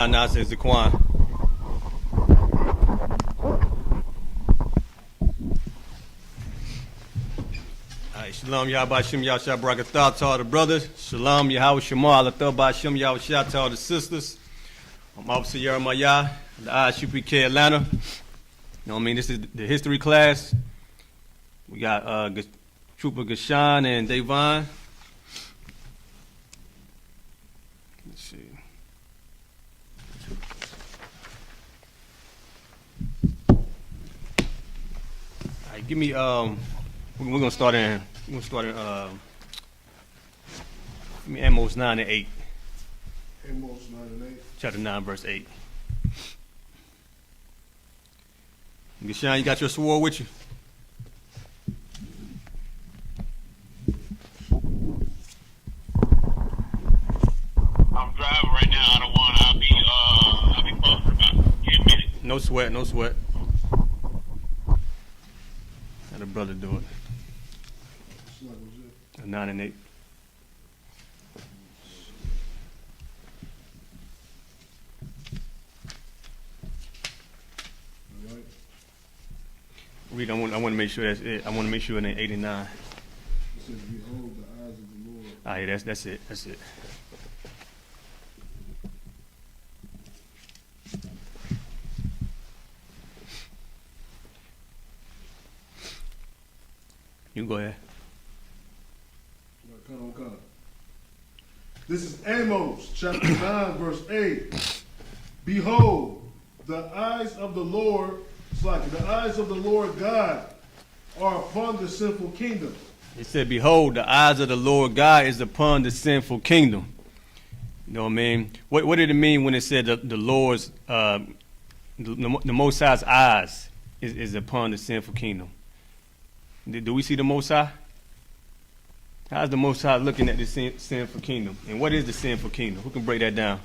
Yahanna says the Quan. Alright, Shalom Yahweh Shem Yahshua Barakatah to all the brothers. Shalom Yahweh Shema Alatah Shem Yahweh to all the sisters. I'm Officer Jeremiah, the I.S.U.P.K Atlanta. You know what I mean? This is the history class. We got Trooper Gashan and Davon. Let's see. Alright, give me we're gonna start in give me Amos 9 and 8. Amos 9 and 8. Chapter 9, verse 8. Gashan, you got your sword with you? I'm driving right now. I don't want. I'll be close for about 10 minutes. No sweat, no sweat. How the brother do it? 9 and 8. Right. Read. I want to make sure that's it. I want to make sure in 8 and 9. It says, "Behold, the eyes of the Lord." Ah, yeah, that's it. That's it. You go ahead. Okay. This is Amos chapter 9, verse 8. Behold, the eyes of the Lord, the eyes of the Lord God are upon the sinful kingdom. It said, "Behold, the eyes of the Lord God is upon the sinful kingdom." You know what I mean? What did it mean when it said the Lord's, the Most High's eyes is upon the sinful kingdom? Do we see the Most High? How's the Most High looking at this sinful kingdom? And what is the sinful kingdom? Who can break that down?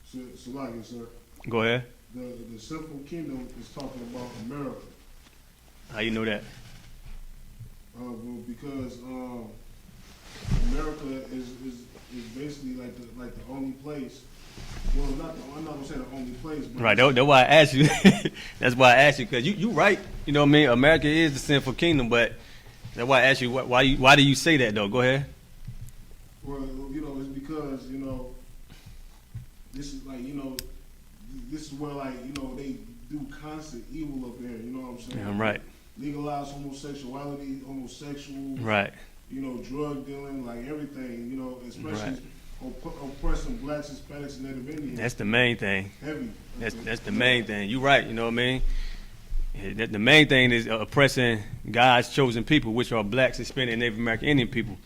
So like it, sir. Go ahead. The sinful kingdom is talking about America. How you know that? Well, because America is basically like the only place. Well, I'm not gonna say the only place. But Right. That's why I asked you. That's why I asked you, because you right. You know what I mean? America is the sinful kingdom, but that's why I asked you. Why do you say that though? Go ahead. Well, it's because this is this is where they do constant evil up there. You know what I'm saying? Yeah, I'm right. Legalize homosexuality, homosexuals. Right. Drug dealing, like everything. Especially. Right. Oppressing blacks, Hispanics, and Native Indians. That's the main thing. Heavy. That's the main thing. You're right. You know what I mean? The main thing is oppressing God's chosen people, which are blacks, Hispanic, and Native American Indian people.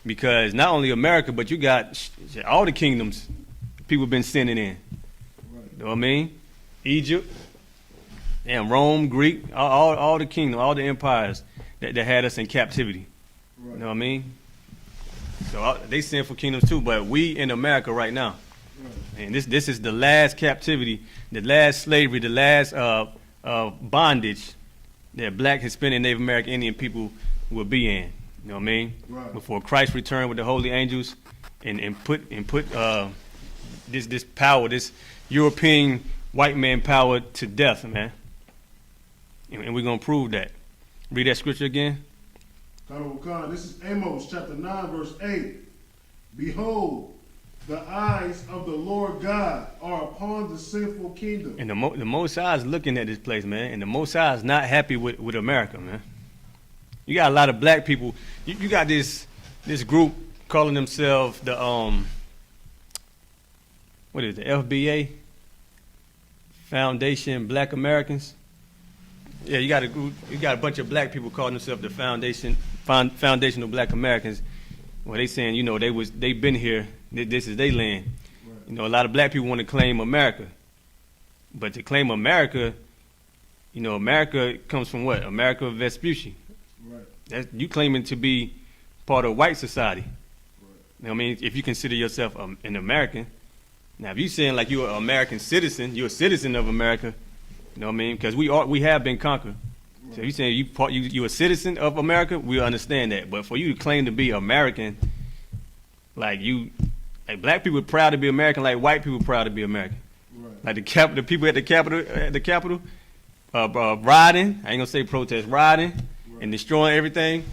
Because not only America, but you got all the kingdoms people been sinning in. Right. You know what I mean? Egypt, and Rome, Greek, all the kingdoms, all the empires that had us in captivity. Right. You know what I mean? So they sinful kingdoms too, but we in America right now. Right. And this is the last captivity, the last slavery, the last bondage that black, Hispanic, Native American Indian people will be in. You know what I mean? Right. Before Christ returned with the holy angels and put this power, this European white man power to death, man. And we're gonna prove that. Read that scripture again. This is Amos chapter 9, verse 8. Behold, the eyes of the Lord God are upon the sinful kingdom. And the Most High is looking at this place, man. And the Most High is not happy with America, man. You got a lot of black people. You got this group calling themselves the what is it, FBA? Foundation Black Americans. Yeah, you got a group. You got a bunch of black people calling themselves the Foundational Black Americans. Well, they saying they've been here. This is their land. Right. A lot of black people want to claim America, but to claim America, America comes from what? America Vespucci. Right. That's you claiming to be part of white society. Right. You know what I mean? If you consider yourself an American, now if you saying like you're an American citizen, you're a citizen of America. You know what I mean? Because we have been conquered. So if you saying you a citizen of America, we understand that. But for you to claim to be American, like you Like black people proud to be American, like white people proud to be American. Right. Like the people at the Capitol, rioting. I ain't gonna say protest, rioting and destroying everything.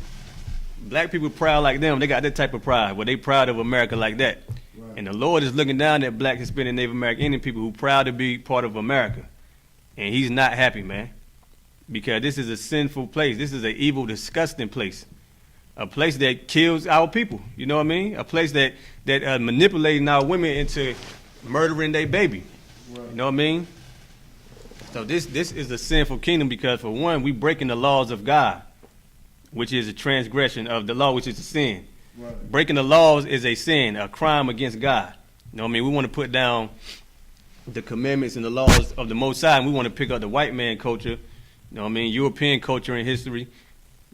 Black people proud like them. They got that type of pride, where they proud of America like that. Right. And the Lord is looking down at black, Hispanic, Native American Indian people who proud to be part of America, and He's not happy, man, because this is a sinful place. This is an evil, disgusting place. A place that kills our people, you know what I mean? A place that manipulating our women into murdering their baby, Right. you know what I mean? So this is a sinful kingdom because, for one, we breaking the laws of God, which is a transgression of the law, which is a sin. Right. Breaking the laws is a sin, a crime against God. You know what I mean? We want to put down the commandments and the laws of the Most High, and we want to pick up the white man culture, you know what I mean, European culture and history.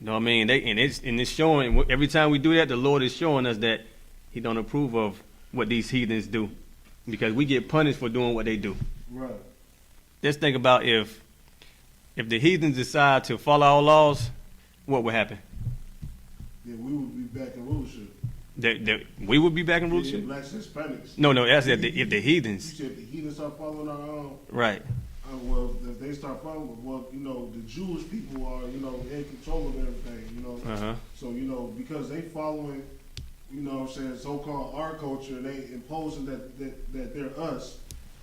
You know what I mean? It's showing, every time we do that, the Lord is showing us that He don't approve of what these heathens do, because we get punished for doing what they do. Right. Just think about if the heathens decide to follow our laws, what would happen? Yeah, we would be back in rulership. We would be back in Yeah, rulership? blacks and Hispanics. No, that's if the You heathens. said the heathens start following our own. Right. Well, if they start following, well, you know, the Jewish people are, you know, in control of everything, you know. Uh-huh. So, you know, because they following, you know what I'm saying, so-called our culture, and they imposing that they're us,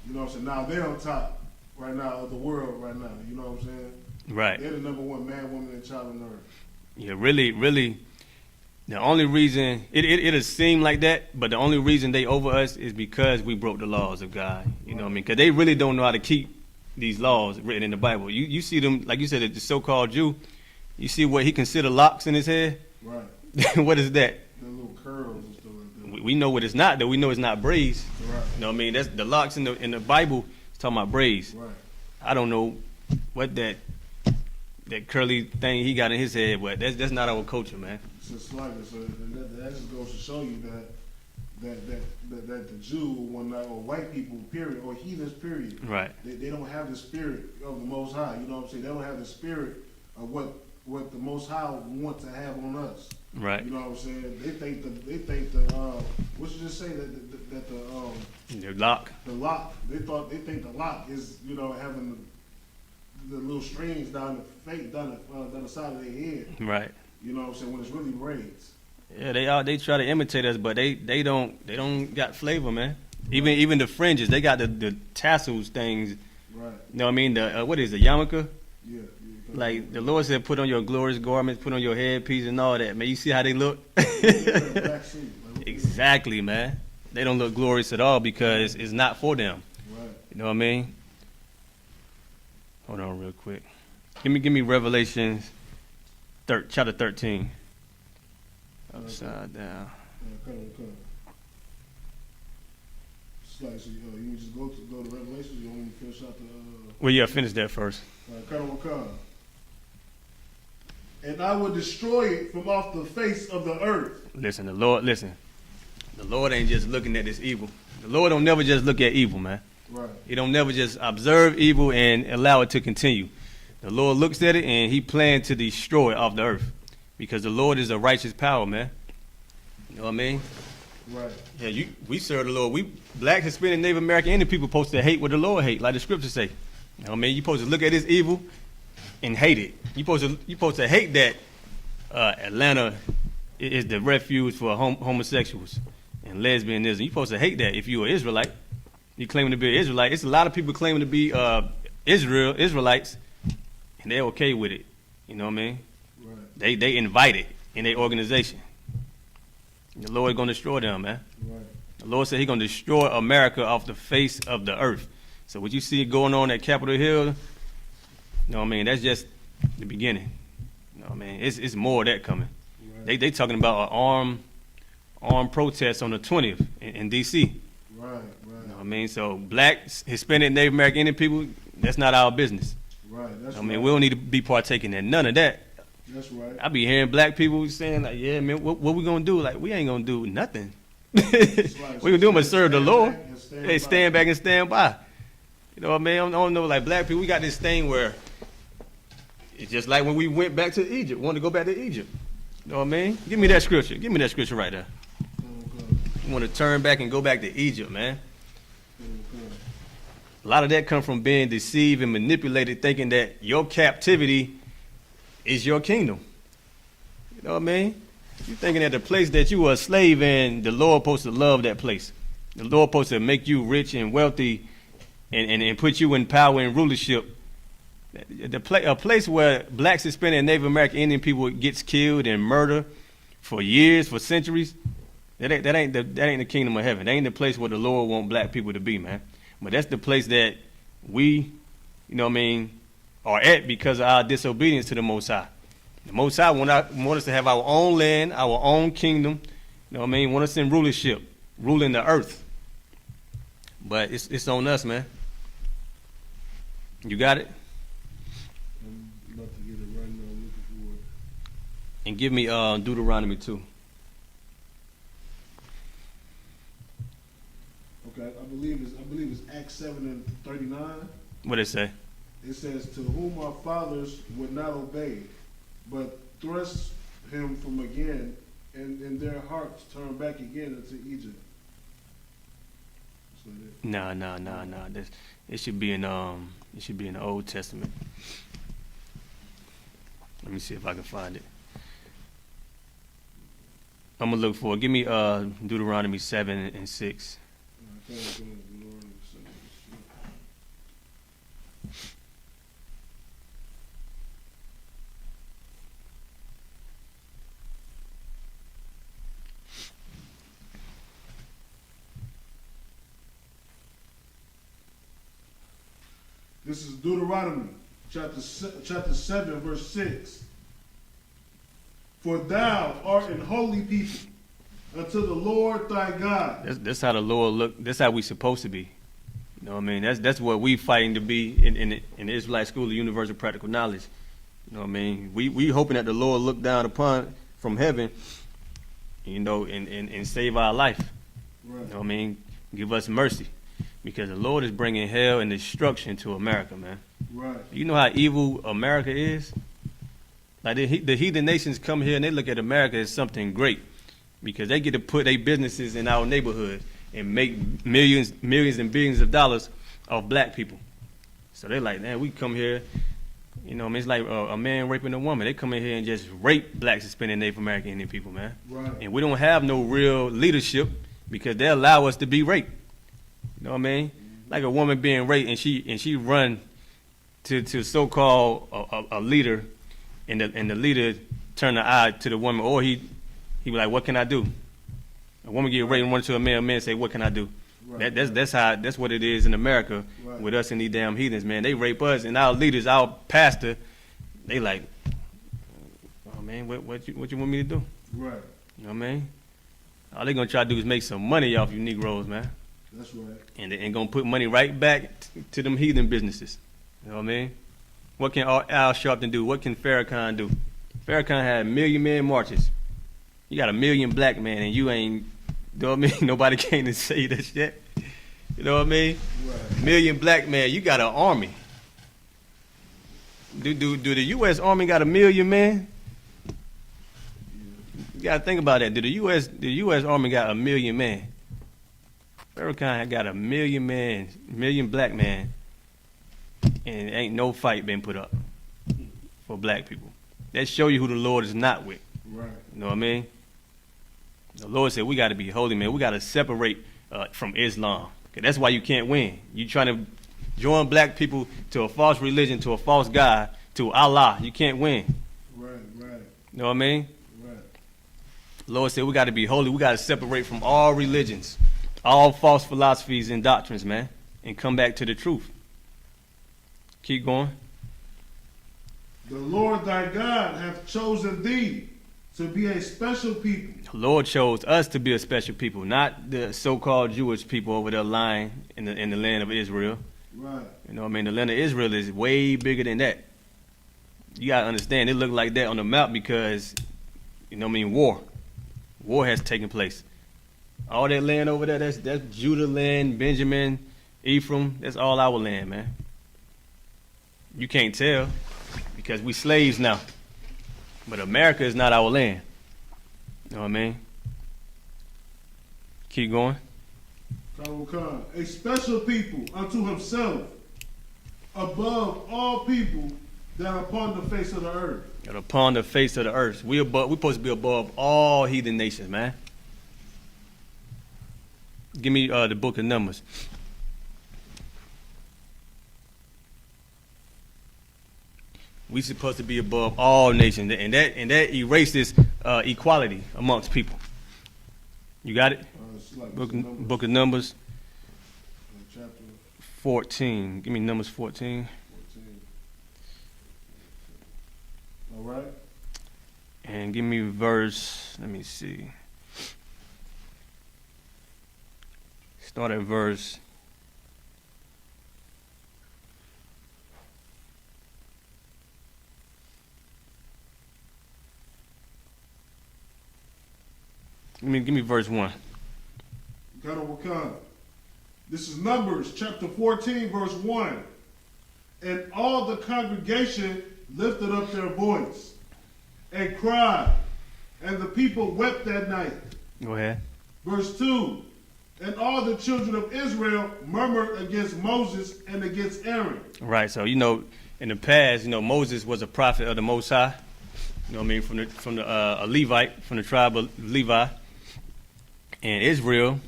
you know what I'm saying. Now they're on top right now of the world right now, you know what I'm saying. Right. They're the number one man, woman, and child on earth. Yeah, really, the only reason, it'll seem like that, but the only reason they over us is because we broke the laws of God. You know what I mean? Because they really don't know how to keep these laws written in the Bible. You see them, like you said, the so-called Jew, you see what he considered locks in his head? Right. What is that? The little curls and stuff like that. We know what it's not, though. We know it's not braids. Right. You know what I mean? That's the locks in the Bible. It's talking about braids. Right. I don't know what that curly thing he got in his head, but that's not our culture, man. It's just like it. So that just goes to show you that the Jew or white people, period, or heathens, period, Right. they don't have the spirit of the Most High. You know what I'm saying? They don't have the spirit of what the Most High wants to have on us. Right. You know what I'm saying? They think what you just say that The lock. the lock. They think the lock is, you know, having the little strings down the face, down the side of their head. Right. You know what I'm saying? When it's really braids. Yeah, they try to imitate us, but they don't got flavor, man. Even the fringes, they got the tassels things. Right. You know what I mean? The what is the yarmulke? Yeah. Like the Lord said, put on your glorious garments, put on your headpiece and all that, man. You see how they look? Black suit. Like, Exactly, man. They don't look glorious at all because it's not for them. right. You know what I mean? Hold on real quick. Give me Revelation chapter 13. Upside down. Cut. It's like, so, you just go to Revelation. You want me to finish out the. Well, yeah, finish that first. Cut. And I will destroy it from off the face of the earth. Listen. The Lord ain't just looking at this evil. The Lord don't never just look at evil, man. Right. He don't never just observe evil and allow it to continue. The Lord looks at it and He plans to destroy it off the earth, because the Lord is a righteous power, man. You know what I mean? Right. Yeah, we serve the Lord. We black, Hispanic, Native American, Indian people supposed to hate what the Lord hate, like the scriptures say. You know what I mean? You supposed to look at this evil and hate it. You supposed to hate that Atlanta is the refuge for homosexuals and lesbianism. You supposed to hate that if you're an Israelite. You claiming to be an Israelite. It's a lot of people claiming to be Israelites, and they're okay with it. You know what I mean? Right. They invite it in their organization. The Lord is going to destroy them, man. Right. The Lord said He's going to destroy America off the face of the earth. So what you see going on at Capitol Hill, you know what I mean? That's just the beginning. You know what I mean? It's more of that coming. Right. They talking about an armed protest on the 20th in D.C. Right. You know what I mean? So blacks, Hispanic, Native American, Indian people, that's not our business. Right. That's I mean, we don't need to be partaking in none of that. That's right. I be hearing black people saying like, yeah, man, what we gonna do? Like, we ain't gonna do nothing. What we gonna do but serve the Lord. Hey, stand back and stand by. You know what I mean? I don't know, like black people, we got this thing where it's just like when we went back to Egypt, wanted to go back to Egypt. You know what I mean? Give me that scripture. Give me that scripture right there. You want to turn back and go back to Egypt, man. A lot of that comes from being deceived and manipulated, thinking that your captivity is your kingdom. You know what I mean? You're thinking that the place that you were a slave in, the Lord supposed to love that place. The Lord supposed to make you rich and wealthy and put you in power and rulership. A place where blacks, Hispanic, and Native American Indian people gets killed and murdered for years, for centuries. That ain't the kingdom of heaven. That ain't the place where the Lord want black people to be, man. But that's the place that we, you know what I mean, are at because of our disobedience to the Most High. The Most High want us to have our own land, our own kingdom. You know what I mean? Want us in rulership, ruling the earth. But it's on us, man. You got it? I'm about to get it right now. I'm looking for it. And give me Deuteronomy 2. Okay, I believe it's Acts 7:39. What it say? It says, "To whom our fathers would not obey, but thrust him from again, and in their hearts turned back again into Egypt." That's what it is. Nah. It should be in the Old Testament. Let me see if I can find it. I'm gonna look for it. Give me Deuteronomy 7:6. This is Deuteronomy chapter 7, verse 6. "For thou art an holy people unto the Lord thy God." That's how the Lord look. That's how we supposed to be. You know what I mean? That's what we fighting to be in the Israelite School of Universal Practical Knowledge. You know what I mean? We hoping that the Lord look down upon from heaven, you know, and save our life. Right. You know what I mean? Give us mercy. Because the Lord is bringing hell and destruction to America, man. Right. You know how evil America is? Like the heathen nations come here and they look at America as something great because they get to put their businesses in our neighborhood and make millions and billions of dollars off black people. So they're like, man, we come here, you know, I mean, it's like a man raping a woman. They come in here and just rape blacks, Hispanic, Native American Indian people, man. Right. And we don't have no real leadership because they allow us to be raped. You know what I mean? Like a woman being raped and she run to so-called a leader, and the leader turn the eye to the woman, or he be like, "What can I do?" A woman get raped and run to a man say, "What can I do?" Right. That's what it is in America. Right. With us and these damn heathens, man. They rape us and our leaders, our pastor, they like, "Oh man, what you want me to do?" Right. You know what I mean? All they gonna try to do is make some money off you Negroes, man. That's right. And they ain't gonna put money right back to them heathen businesses. You know what I mean? What can Al-Sharpton do? What can Farrakhan do? Farrakhan had 1 million man marches. You got 1 million black men and you ain't, you know what I mean? Nobody came to say that shit. You know what I mean? Right. 1 million black men, you got an army. Do the U.S. Army got 1 million men? You gotta think about that. Do the U.S. Army got 1 million men? Farrakhan got 1 million men, 1 million black men, and ain't no fight been put up for black people. That show you who the Lord is not with. Right. You know what I mean? The Lord said we got to be holy, man. We got to separate from Islam. Okay, that's why you can't win. You trying to join black people to a false religion, to a false God, to Allah. You can't win. Right. You know what I mean? Right. The Lord said we got to be holy. We got to separate from all religions, all false philosophies and doctrines, man, and come back to the truth. Keep going. "The Lord thy God hath chosen thee to be a special people." The Lord chose us to be a special people, not the so-called Jewish people over there lying in the land of Israel. Right. You know what I mean? The land of Israel is way bigger than that. You got to understand, it looked like that on the map because, you know what I mean, war has taken place. All that land over there, that's Judah land, Benjamin, Ephraim, that's all our land, man. You can't tell because we slaves now. But America is not our land. You know what I mean? Keep going. A special people unto himself, above all people that are upon the face of the earth. And upon the face of the earth. We supposed to be above all heathen nations, man. Give me the book of Numbers. We supposed to be above all nations, and that erases equality amongst people. You got it? It's like Book of Numbers chapter 14. Give me Numbers 14. 14. All right. And give me verse, let me see. Start at verse. Give me verse 1. This is Numbers chapter 14, verse 1. And all the congregation lifted up their voice and cried, and the people wept that night. Go ahead. Verse 2. And all the children of Israel murmured against Moses and against Aaron. Right, so in the past, Moses was a prophet of the Most High. You know what I mean? From the a Levite, from the tribe of Levi. And Israel,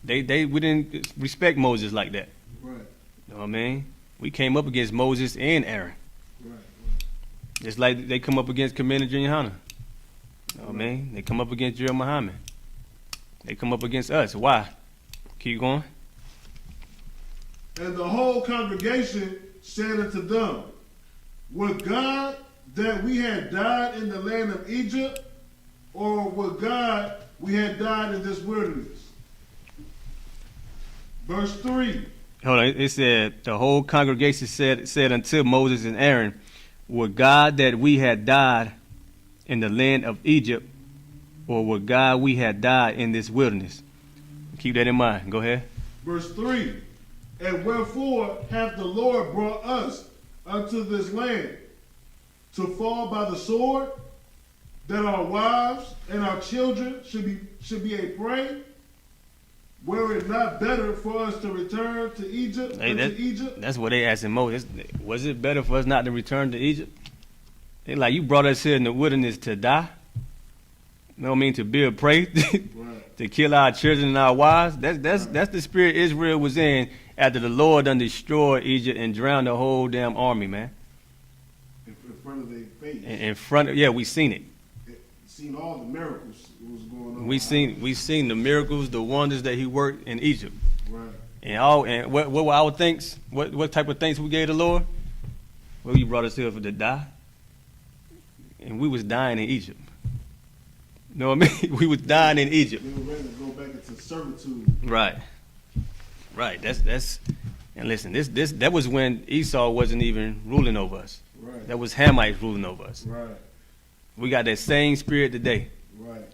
we didn't respect Moses like that. Right. You know what I mean? We came up against Moses and Aaron. Right. Just like they come up against Commander Yahanna. You know what I mean? They come up against Jeremiah Muhammad. They come up against us. Why? Keep going. And the whole congregation said unto them, would God that we had died in the land of Egypt, or would God we had died in this wilderness? Verse 3. Hold on. It said, the whole congregation said unto Moses and Aaron, would God that we had died in the land of Egypt, or would God we had died in this wilderness? Keep that in mind. Go ahead. Verse 3. And wherefore hath the Lord brought us unto this land, to fall by the sword, that our wives and our children should be a prey? Were it not better for us to return to Egypt? Egypt? That's what they asking Moses. Was it better for us not to return to Egypt? They like, you brought us here in the wilderness to die? You know what I mean? To be a prey? Right. To kill our children and our wives? That's the spirit Israel was in after the Lord done destroyed Egypt and drowned the whole damn army, man. In front of their face. In front of, yeah, we seen it. Seen all the miracles that was going on. We seen the miracles, the wonders that he worked in Egypt. Right. And what were our thanks? What type of thanks we gave the Lord? Well, you brought us here to die. And we was dying in Egypt. You know what I mean? We was dying in Egypt. They were ready to go back into servitude. Right. That's and listen, that was when Esau wasn't even ruling over us. Right. That was Hamites ruling over us. Right. We got that same spirit today. Right.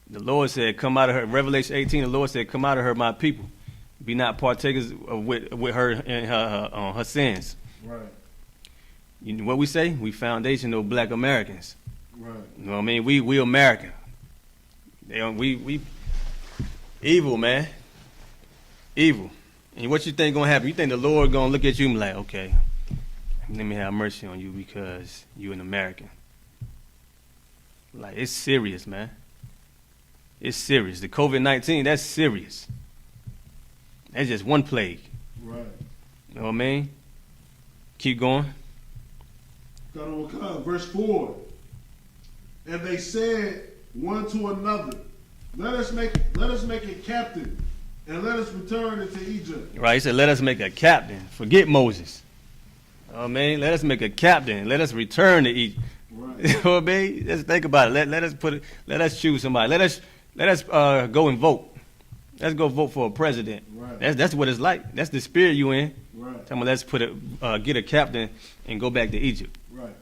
The Lord said, come out of her. Revelation 18, the Lord said, come out of her, my people. Be not partakers with her and her sins. Right. You know what we say? We foundational black Americans. Right. You know what I mean? We American. We evil, man. Evil. And what you think gonna happen? You think the Lord gonna look at you and be like, okay, let me have mercy on you because you an American. Like, it's serious, man. It's serious. The COVID-19, that's serious. That's just one plague. Right. You know what I mean? Keep going. Verse 4. And they said one to another, let us make a captain, and let us return into Egypt. Right, he said, let us make a captain. Forget Moses. You know what I mean? Let us make a captain. Let us return to Egypt. Right. You know what I mean? Let's think about it. Let us choose somebody. Let us go and vote. Let's go vote for a president. Right. That's what it's like. That's the spirit you in. Right. Tell me, let's get a captain and go back to Egypt. Right.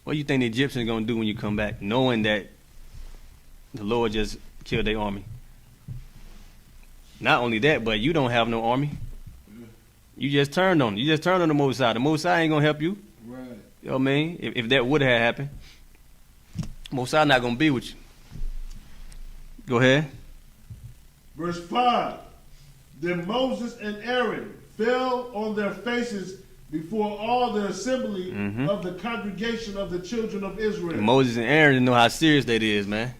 What do you think the Egyptians gonna do when you come back, knowing that the Lord just killed their army? Not only that, but you don't have no army. Yeah. You just turned on. You just turned on the Mosai. The Mosai ain't gonna help you. Right. You know what I mean? If that would have happened, Mosai not gonna be with you. Go ahead. Verse 5. Then Moses and Aaron fell on their faces before all the assembly of the congregation of the children of Israel. Moses and Aaron didn't know how serious that is, man.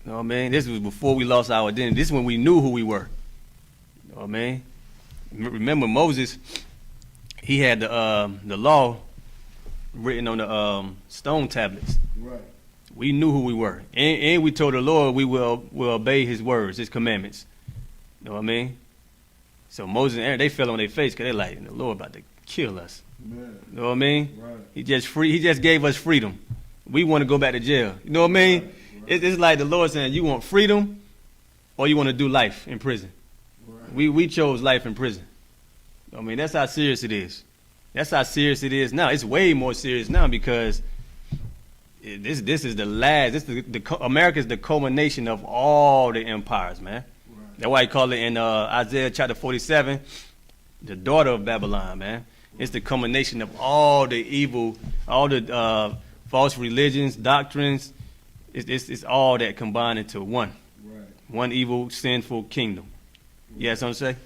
You know what I mean? This was before we lost our identity. This is when we knew who we were. You know what I mean? Remember Moses, he had the law written on the stone tablets. Right. We knew who we were. And we told the Lord we will obey his words, his commandments. You know what I mean? So Moses and Aaron, they fell on their face because they're like, the Lord about to kill us. Man. You know what I mean? Right. He just gave us freedom. We want to go back to jail. You know what I mean? Right. It's like the Lord saying, you want freedom or you want to do life in prison. Right. We chose life in prison. I mean, that's how serious it is. That's how serious it is now. It's way more serious now because this is the last. This is America is the culmination of all the empires, man. Right. That's why he called it in Isaiah chapter 47, the daughter of Babylon, man. It's the culmination of all the evil, all the false religions, doctrines. It's all that combined into one. Right. One evil, sinful kingdom. You have something to say?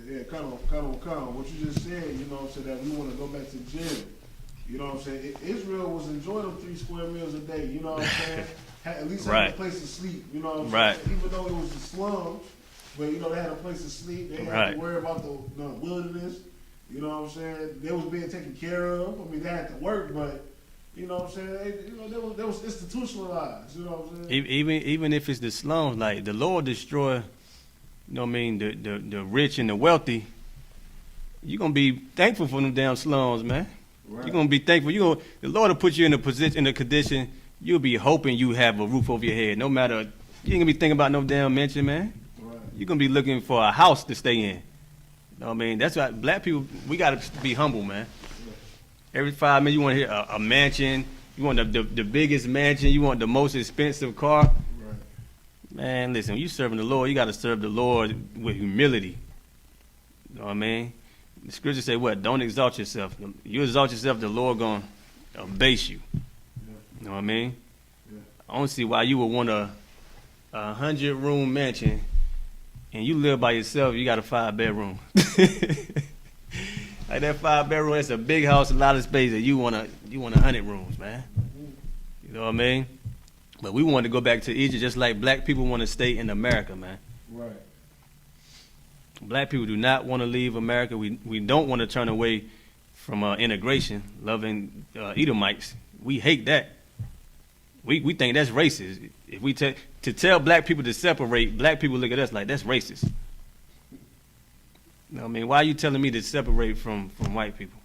Yeah, kind of. What you just said, you know what I'm saying, that we want to go back to jail. You know what I'm saying? Israel was enjoying them 3 square meals a day, you know what I'm saying? At least had a place to sleep, you know what I'm saying? Even though it was the slums, but, you know, they had a place to sleep. They didn't have to worry about the wilderness. You know what I'm saying? They was being taken care of. I mean, they had to work, but, you know what I'm saying? They was institutionalized, you know what I'm saying? Even if it's the slums, like the Lord destroy, you know what I mean, the rich and the wealthy, you're going to be thankful for them damn slums, man. Right. You're going to be thankful. The Lord will put you in a condition, you'll be hoping you have a roof over your head. No matter, you ain't going to be thinking about no damn mansion, man. Right. You're going to be looking for a house to stay in. You know what I mean? That's why black people, we got to be humble, man. Yeah. Every 5 minutes, you want to hear a mansion. You want the biggest mansion. You want the most expensive car. Right. Man, listen, when you serving the Lord, you got to serve the Lord with humility. You know what I mean? The scripture say what? Don't exalt yourself. You exalt yourself, the Lord going to abase you. Yeah. You know what I mean? Yeah. I don't see why you would want a 100-room mansion and you live by yourself, you got a 5-bedroom. Like that 5-bedroom, that's a big house, a lot of space, and you want 100 rooms, man. You know what I mean? But we want to go back to Egypt just like black people want to stay in America, man. Right. Black people do not want to leave America. We don't want to turn away from integration, loving Edomites. We hate that. We think that's racist. If we to tell black people to separate, black people look at us like that's racist. You know what I mean? Why are you telling me to separate from white people?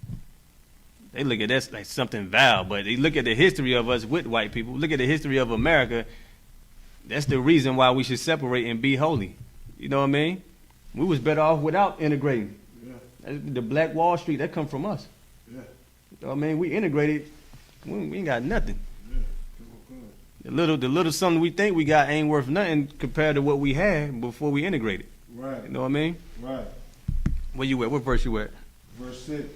They look at us like something vile, but they look at the history of us with white people. Look at the history of America. That's the reason why we should separate and be holy. You know what I mean? We was better off without integrating. Yeah. The Black Wall Street, that come from us. Yeah. You know what I mean? We integrated, we ain't got nothing. Yeah. The little something we think we got ain't worth nothing compared to what we had before we integrated. Right. You know what I mean? Right. Where you at? What verse you at? Verse 6.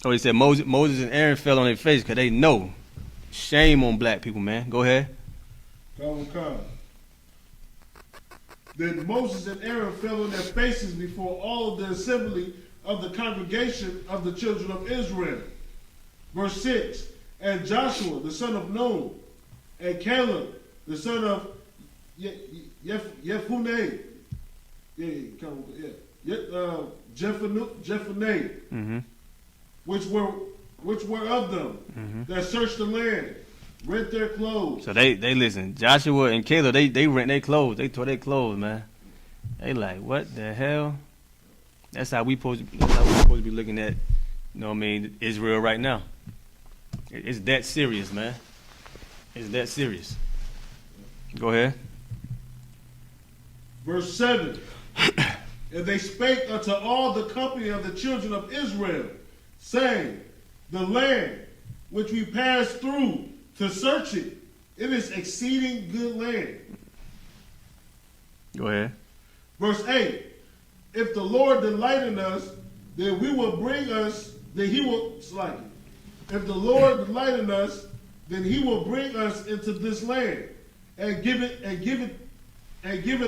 Oh, he said Moses and Aaron fell on their face because they know. Shame on black people, man. Go ahead. Come. Then Moses and Aaron fell on their faces before all of the assembly of the congregation of the children of Israel. Verse 6. And Joshua, the son of Nun, and Caleb, the son of Yefuneh, Jephunneh, which were of them that searched the land, rent their clothes. So they listen. Joshua and Caleb, they rent their clothes. They tore their clothes, man. They like, what the hell? That's how we supposed to be looking at, you know what I mean, Israel right now. It's that serious, man. It's that serious. Go ahead. Verse 7. And they spake unto all the company of the children of Israel, saying, the land which we passed through to search it, it is exceeding good land. Go ahead. Verse 8. If the Lord delight in us, then we will bring us, then he will, if the Lord delight in us, then he will bring us into this land and give it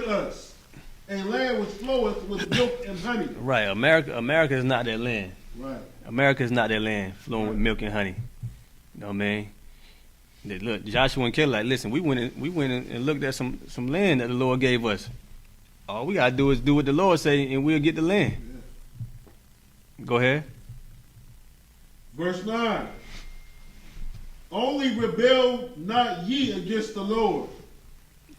us, a land which floweth with milk and honey. Right. America is not that land. Right. America is not that land flowing with milk and honey. You know what I mean? Look, Joshua and Caleb, like, listen, we went in and looked at some land that the Lord gave us. All we gotta do is do what the Lord say, and we'll get the land. Yeah. Go ahead. Verse 9. Only rebel not ye against the Lord.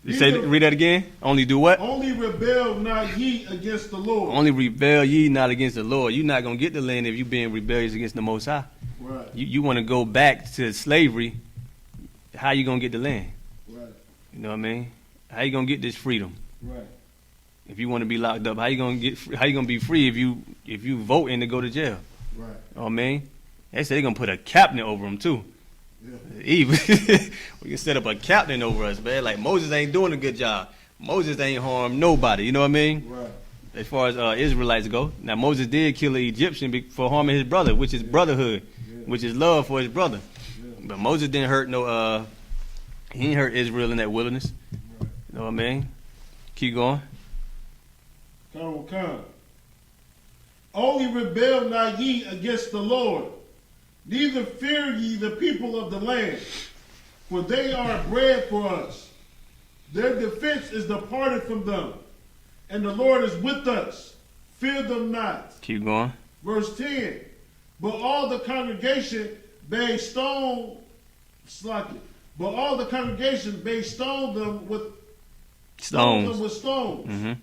Read that again. Only do what? Only rebel not ye against the Lord. Only rebel ye not against the Lord. You're not gonna get the land if you being rebellious against the Most High. Right. You want to go back to slavery. How you gonna get the land? Right. You know what I mean? How you gonna get this freedom? Right. If you want to be locked up, how you gonna be free if you voting to go to jail? Right. You know what I mean? They say they're gonna put a captain over them too. Yeah. Even we can set up a captain over us, man. Like Moses ain't doing a good job. Moses ain't harmed nobody. You know what I mean? Right. As far as Israelites go, now Moses did kill an Egyptian for harming his brother, which is brotherhood, which is love for his brother. Yeah. But Moses didn't hurt no. He didn't hurt Israel in that wilderness. Right. You know what I mean? Keep going. Come. Only rebel not ye against the Lord, neither fear ye the people of the land, for they are bread for us. Their defense is departed from them, and the Lord is with us. Fear them not. Keep going. Verse 10. But all the congregation bade stone But all the congregation bade stone them with Stones. Mm-hmm.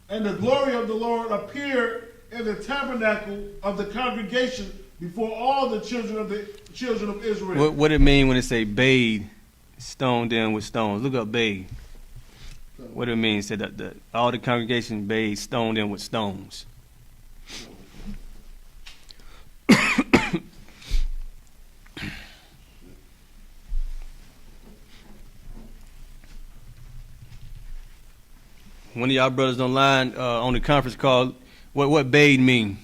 And the glory of the Lord appeared in the tabernacle of the congregation before all the children of Israel. What it mean when it say bathe, stoned them with stones? Look up bathe. What it mean? Said that all the congregation bathed, stoned them with stones. One of y'all brothers online on the conference call, what bathe mean?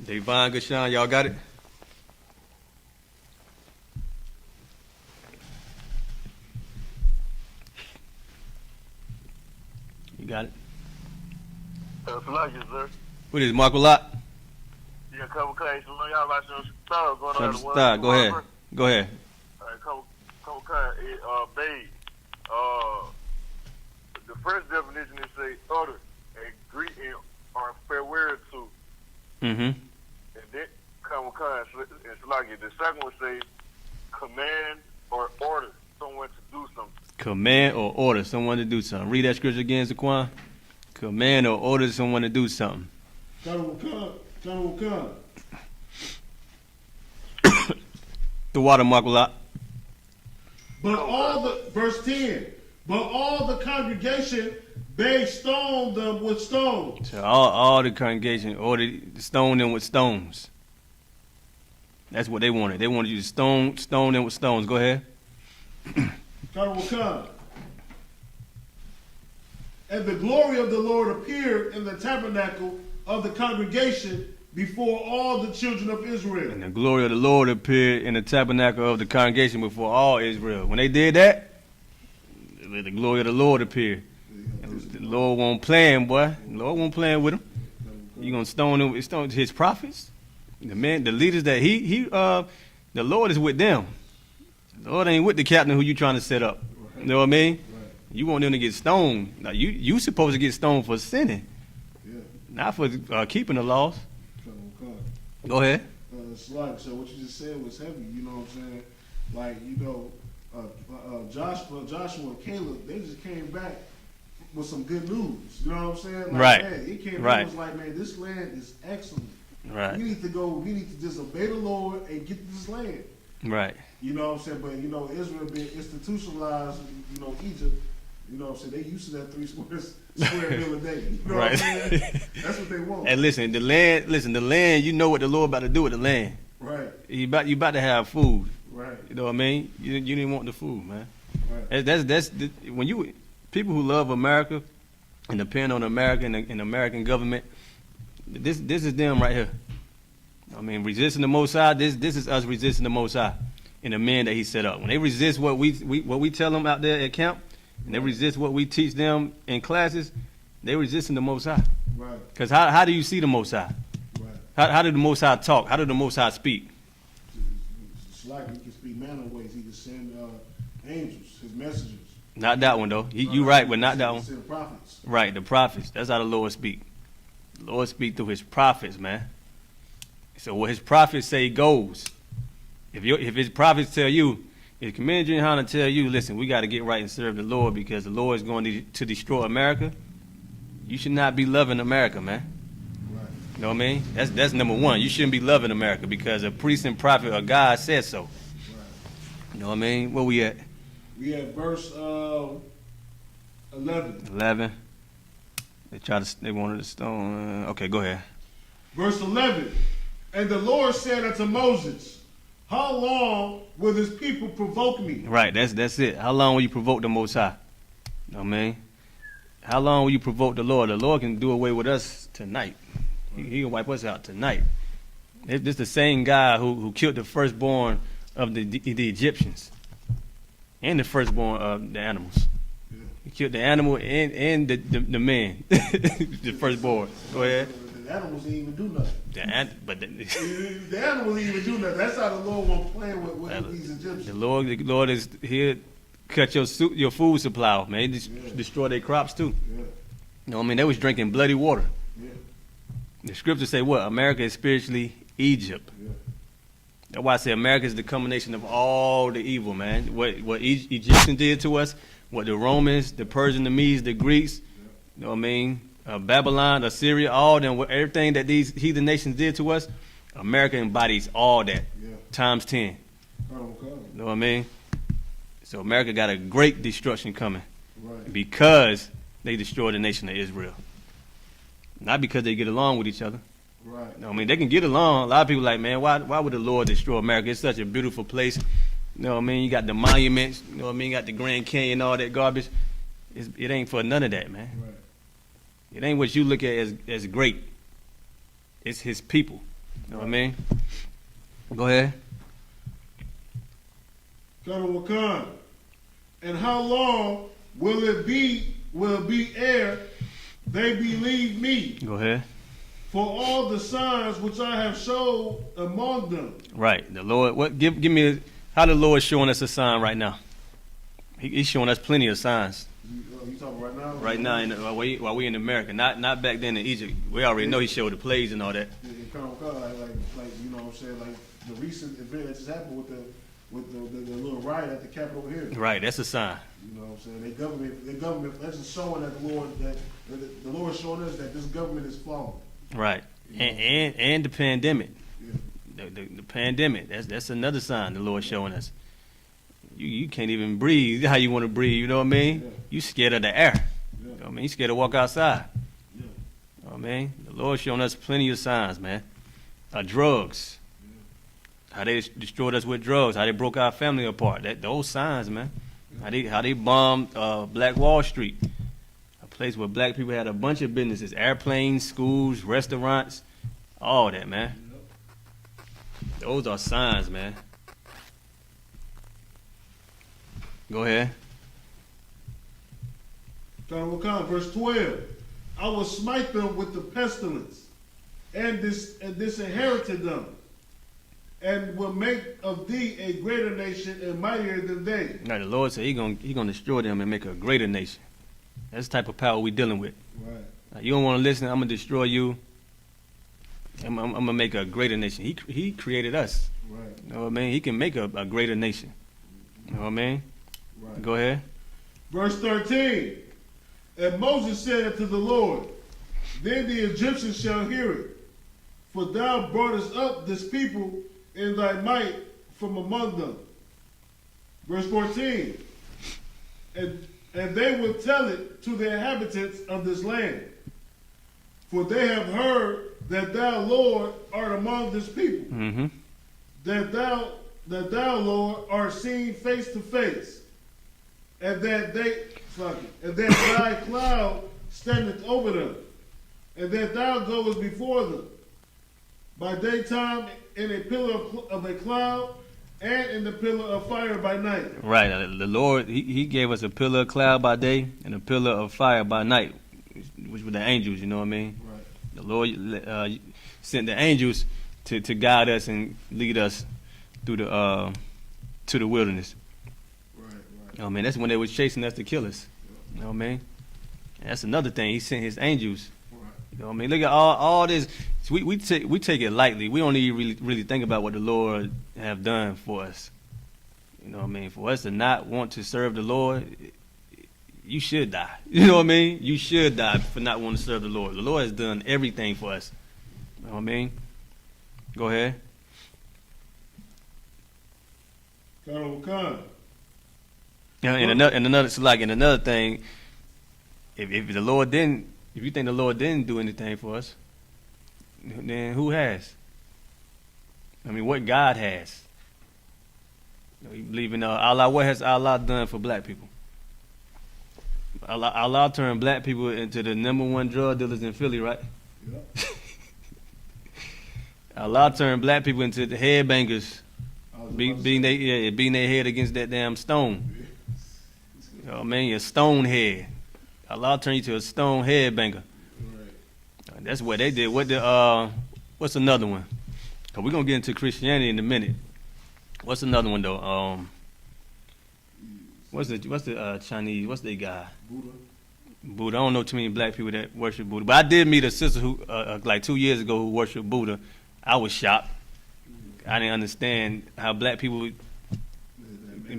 Devon, Gashan, y'all got it? You got it? Salaam, sir. What is it, Mark a lot? Yeah, couple clays. Y'all about some stuff going on. Start. Go ahead. Go ahead. All right, couple clays. Babe. The first definition is say utter, a greeting or farewell to. Mm-hmm. And then couple clays. It's like it. The second one say command or order someone to do something. Command or order someone to do something. Read that scripture again, Zaquan. Command or order someone to do something. The water, Mark a lot. But verse 10, but all the congregation bade stone them with stones. So all the congregation ordered to stone them with stones. That's what they wanted. They wanted you to stone them with stones. Go ahead. And the glory of the Lord appeared in the tabernacle of the congregation before all the children of Israel. And the glory of the Lord appeared in the tabernacle of the congregation before all Israel. When they did that, the glory of the Lord appeared. The Lord won't playing, boy. The Lord won't playing with them. You gonna stone his prophets? The leaders that the Lord is with them. The Lord ain't with the captain who you trying to set up. You know what I mean? You want them to get stoned. Now you supposed to get stoned for sinning, not for keeping the laws. Go ahead. It's like, so what you just said was heavy. You know what I'm saying? Like, Joshua and Caleb, they just came back with some good news. You know what I'm saying? Like, Right. Man, it came Right. It was like, man, this land is excellent. Right. We need to just obey the Lord and get this land. Right. You know what I'm saying? But, Israel being institutionalized, Egypt, you know what I'm saying? They used to that 3 square meal a day. You know what I'm saying? That's what they want. And listen, the land, you know what the Lord about to do with the land. Right. You about to have food. Right. You know what I mean? You didn't want the food, man. Right. That's when people who love America and depend on America and the American government, this is them right here. I mean, resisting the Most High, this is us resisting the Most High and the men that he set up. When they resist what we tell them out there at camp, and they resist what we teach them in classes, they resisting the Most High. Right. Because how do you see the Most High? Right. How did the Most High talk? How did the Most High speak? It's like he can speak manner ways. He can send angels, his messengers. Not that one, though. You right, but not that He one. send prophets. Right, the prophets. That's how the Lord speak. The Lord speak through his prophets, man. So what his prophets say goes. If his prophets tell you, if Commander Yahanna tell you, listen, we got to get right and serve the Lord because the Lord is going to destroy America, you should not be loving America, man. Right. You know what I mean? That's number one. You shouldn't be loving America because a priest and prophet or God said so. Right. You know what I mean? Where we at? We at verse 11. 11. They wanted a stone. Okay, go ahead. Verse 11. And the Lord said unto Moses, how long will this people provoke me? Right, that's it. How long will you provoke the Most High? You know what I mean? How long will you provoke the Lord? The Lord can do away with us tonight. He can wipe us out tonight. It's the same guy who killed the firstborn of the Egyptians and the firstborn of the animals. Yeah. He killed the animal and the man, the firstborn. Go ahead. The animals didn't even do nothing. The animals didn't even do nothing. That's how the Lord won't play with these Egyptians. The Lord is here. Cut your food supply off, man. Destroy their crops too. Yeah. You know what I mean? They was drinking bloody water. Yeah. The scriptures say what? America is spiritually Egypt. Yeah. That's why I say America is the culmination of all the evil, man. What Egyptians did to us, what the Romans, the Persians, the Medes, the Greeks, you know what I mean? Babylon, Assyria, all them, everything that these heathen nations did to us, America embodies all that, times 10. You know what I mean? So America got a great destruction coming Right. because they destroyed the nation of Israel. Not because they get along with each other. Right. You know what I mean? They can get along. A lot of people like, man, why would the Lord destroy America? It's such a beautiful place. You know what I mean? You got the monuments. You know what I mean? You got the Grand Canyon, all that garbage. It ain't for none of that, man. Right. It ain't what you look at as great. It's his people. You know what I mean? Go ahead. Wakan. And how long will it be ere they believe me Go ahead. for all the signs which I have showed among them? Right. The Lord, give me how the Lord is showing us a sign right now. He's showing us plenty of signs. You talking right now? Right now, while we in America, not back then in Egypt. We already know he showed the plagues and all that. Like you know what I'm saying, like the recent event that just happened with the little riot at the Capitol here. Right, that's a sign. You know what I'm saying? Their government that's just showing that the Lord is showing us that this government is flawed. Right. You know? And the pandemic. Yeah. The pandemic. That's another sign the Lord showing us. You can't even breathe how you want to breathe, you know what I mean? Yeah. You scared of the air. Yeah. You know what I mean? You scared to walk outside. Yeah. You know what I mean? The Lord showing us plenty of signs, man. Drugs. How they destroyed us with drugs, how they broke our family apart. Those signs, man. How they bombed Black Wall Street, a place where black people had a bunch of businesses, airplanes, schools, restaurants, all that, man. Those are signs, man. Go ahead. Verse 12. I will smite them with the pestilence, and disinherited them, and will make of thee a greater nation and mightier than they. Now the Lord said He gonna destroy them and make a greater nation. That's the type of power we dealing with. Right. Now, you don't want to listen. I'm gonna destroy you. I'm gonna make a greater nation. He created us. Right. You know what I mean? He can make a greater nation. You know what I mean? Right. Go ahead. Verse 13. And Moses said unto the Lord, then the Egyptians shall hear it, for thou broughtest up this people in thy might from among them. Verse 14. And they will tell it to the inhabitants of this land, for they have heard that thou, Lord, art among this people, Mm-hmm. that thou, Lord, art seen face to face, and that And that thy cloud standeth over them, and that thou goest before them by daytime in a pillar of a cloud, and in the pillar of fire by night. Right. The Lord, he gave us a pillar of cloud by day and a pillar of fire by night, which were the angels, you know what I mean? Right. The Lord sent the angels to guide us and lead us through to the wilderness. Right. You know what I mean? That's when they was chasing us to kill us. You know what I mean? And that's another thing. He sent his angels. Right. You know what I mean? Look at all this. We take it lightly. We don't even really think about what the Lord have done for us. You know what I mean? For us to not want to serve the Lord, you should die. You know what I mean? You should die for not wanting to serve the Lord. The Lord has done everything for us. You know what I mean? Go ahead. Yeah, and another thing, if you think the Lord didn't do anything for us, then who has? I mean, what God has? You believe in Allah? What has Allah done for black people? Allah turned black people into the #1 drug dealers in Philly, right? Yep. Allah turned black people into the headbangers, beating their head against that damn stone. You know what I mean? Your stone head. Allah turned you to a stone headbanger. Right. That's what they did. What's another one? Cause we're gonna get into Christianity in a minute. What's another one though? What's the Chinese? What's their guy? Buddha. I don't know too many black people that worship Buddha, but I did meet a sister who like 2 years ago who worshiped Buddha. I was shocked. I didn't understand how black people would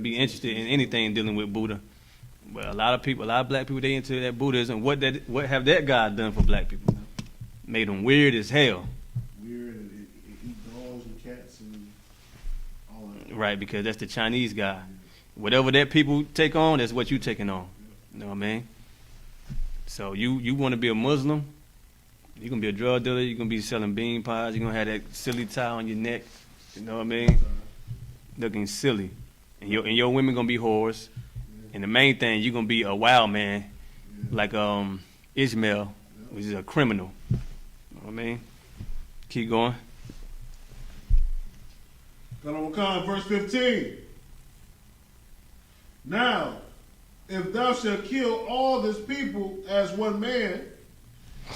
be interested in anything dealing with Buddha. But a lot of black people, they into that Buddhism. What have that God done for black people? Made them weird as hell. Weird and eat dogs and cats and all that. Right, because that's the Chinese guy. Whatever that people take on, that's what you taking on. You know what I mean? So you want to be a Muslim, you're going to be a drug dealer, you're going to be selling bean pies, you're going to have that silly tie on your neck, you know what I mean? Looking silly. And your women going to be whores. And the main thing, you're going to be a wild man, like Ishmael, which is a criminal. You know what I mean? Keep going. Verse 15. Now, if thou shalt kill all this people as one man,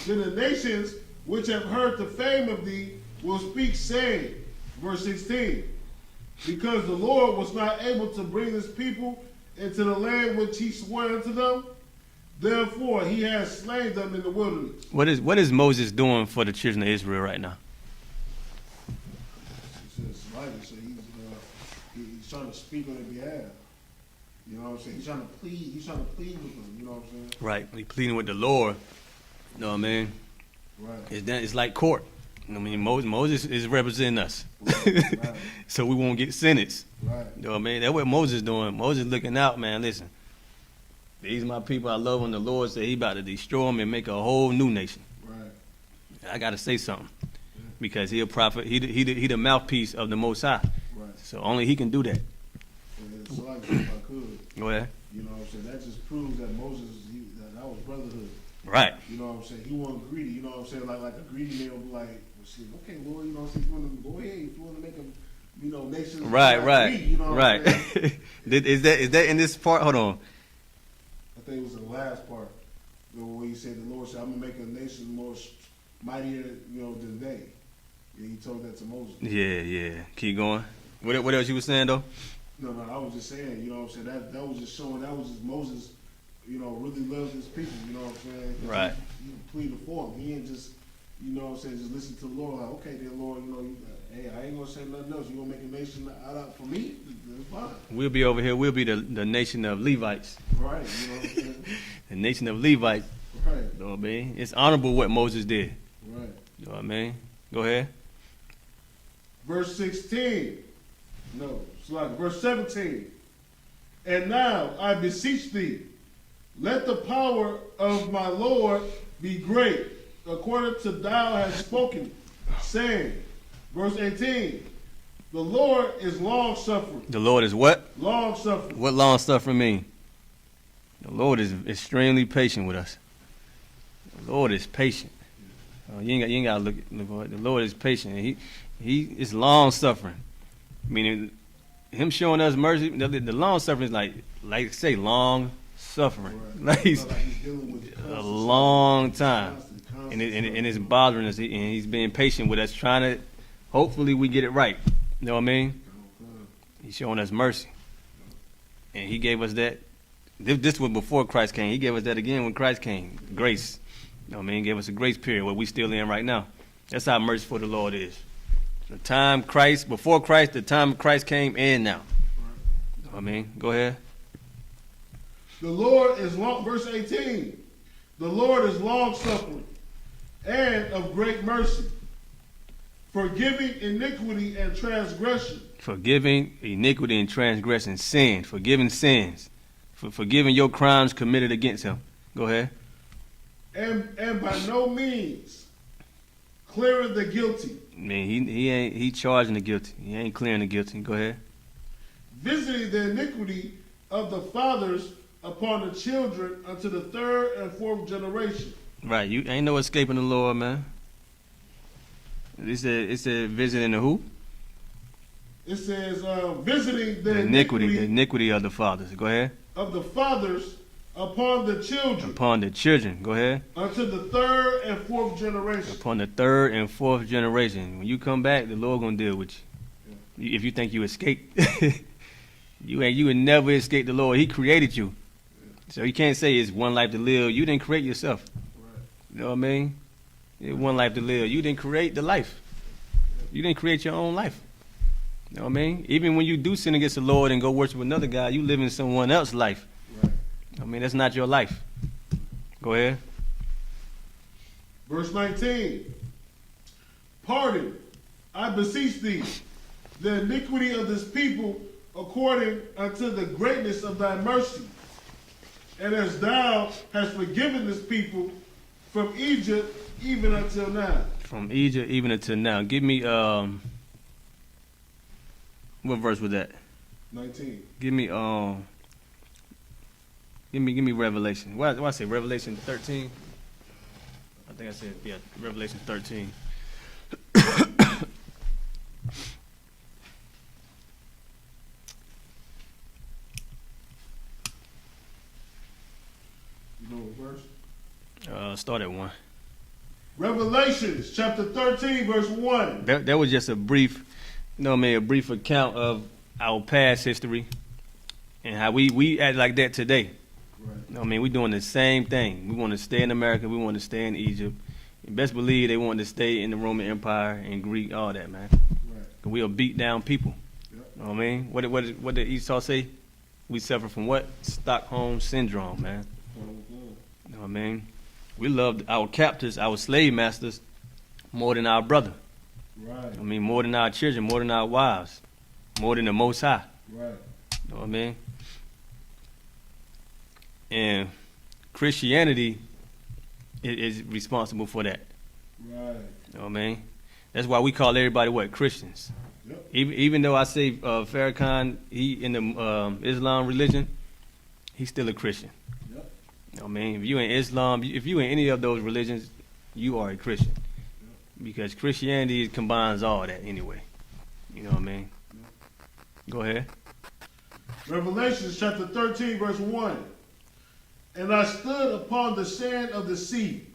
then the nations which have heard the fame of thee will speak, saying, verse 16, because the Lord was not able to bring this people into the land which he swore unto them, therefore he has slain them in the wilderness. What is Moses doing for the children of Israel right now? He's trying to speak on their behalf. You know what I'm saying? He's trying to plead with them. You know what I'm saying? Right. He's pleading with the Lord. You know what I mean? Right. It's like court. I mean, Moses is representing us. Right. So we won't get sentenced. Right. You know what I mean? That's what Moses doing. Moses looking out, man. Listen, these my people I love them. The Lord said he about to destroy them and make a whole new nation. Right. I got to say something. Because he a prophet. He the mouthpiece of the Most High. Right. So only he can do that. And so like if I could, Go ahead. you know what I'm saying? That just proves that Moses, that was brotherhood. Right. You know what I'm saying? He wasn't greedy. You know what I'm saying? Like a greedy man would be like, well, shit, okay, Lord, you know what I'm saying? If you want to go ahead, if you want to make them, you know, nations. Right. Greedy, you know what I'm Right. saying? Is that in this part? Hold on. I think it was the last part where he said, the Lord said, I'm going to make a nation more mightier, you know, than they. Yeah, he told that to Moses. Yeah. Keep going. What else you was saying though? No, I was just saying, you know what I'm saying? That was just showing, that was just Moses, you know, really loves his people, you know what I'm saying? Right. He pleaded for him. He ain't just, you know what I'm saying, just listen to the Lord, like, okay, then Lord, you know, hey, I ain't going to say nothing else. You going to make a nation out for me? That's fine. We'll be over here. We'll be the nation of Levites. Right, you know what I'm saying? The nation of Levites. Right. You know what I mean? It's honorable what Moses did. Right. You know what I mean? Go ahead. Verse 16. No, it's like verse 17. And now I beseech thee, let the power of my Lord be great, according to thou hast spoken, saying, verse 18, the Lord is long suffering. The Lord is what? Long suffering. What long suffering mean? The Lord is extremely patient with us. The Lord is patient. You ain't got to look for it. The Lord is patient. He is long suffering. Meaning, Him showing us mercy. The long suffering is like say long suffering. Right. Like he's Dealing with a long time, constant and it's bothering us. And He's being patient with us, trying to. Hopefully, we get it right. You know what I mean? He's showing us mercy, and He gave us that. This was before Christ came. He gave us that again when Christ came. Grace. You know what I mean? He gave us a grace period where we still in right now. That's how merciful the Lord is. The time before Christ, the time Christ came, and now. You know what I mean? Go ahead. The Lord is long, verse 18. The Lord is long suffering and of great mercy, forgiving iniquity and transgression. Forgiving iniquity and transgression, sin, forgiving sins, forgiving your crimes committed against Him. Go ahead. And by no means clearing the guilty. I mean, he charging the guilty. He ain't clearing the guilty. Go ahead. Visiting the iniquity of the fathers upon the children unto the third and fourth generation. Right, you ain't no escaping the Lord, man. It said visiting the who? It says visiting the iniquity of the fathers. Go ahead. Of the fathers upon the children. Upon the children. Go ahead. Unto the third and fourth generation. Upon the third and fourth generation. When you come back, the Lord gonna deal with you. If you think you escaped, you would never escape the Lord. He created you, so you can't say it's one life to live. You didn't create yourself. Right. You know what I mean? It's one life to live. You didn't create the life. You didn't create your own life. You know what I mean? Even when you do sin against the Lord and go worship another God, you live in someone else's life. Right. I mean, that's not your life. Go ahead. Verse 19. Pardon, I beseech thee, the iniquity of this people according unto the greatness of thy mercy. And as thou hast forgiven this people from Egypt even until now. From Egypt even until now. Give me what verse was that? 19. Give me Revelation. Why I say Revelation 13? I think I said Revelation 13. You know what verse? Start at 1. Revelations chapter 13 verse 1. That was just a brief, a brief account of our past history and how we act like that today. Right. We're doing the same thing. We want to stay in America. We want to stay in Egypt. You best believe they want to stay in the Roman Empire and Greek, all that, man. Right. We are beat down people. Yep. You know what I mean? What did Esau say? We suffer from what? Stockholm syndrome, man. You know what I mean? We loved our captors, our slave masters, more than our brother. Right. More than our children, more than our wives, more than the Most High. Right. You know what I mean? And Christianity is responsible for that. Right. You know what I mean? That's why we call everybody what? Christians. Yep. Even though I say Farrakhan, he in the Islam religion, he's still a Christian. Yep. You know what I mean? If you in Islam, if you in any of those religions, you are a Christian. Yep. Because Christianity combines all that anyway. You know what I mean? Yep. Go ahead. Revelations chapter 13 verse 1. And I stood upon the sand of the sea,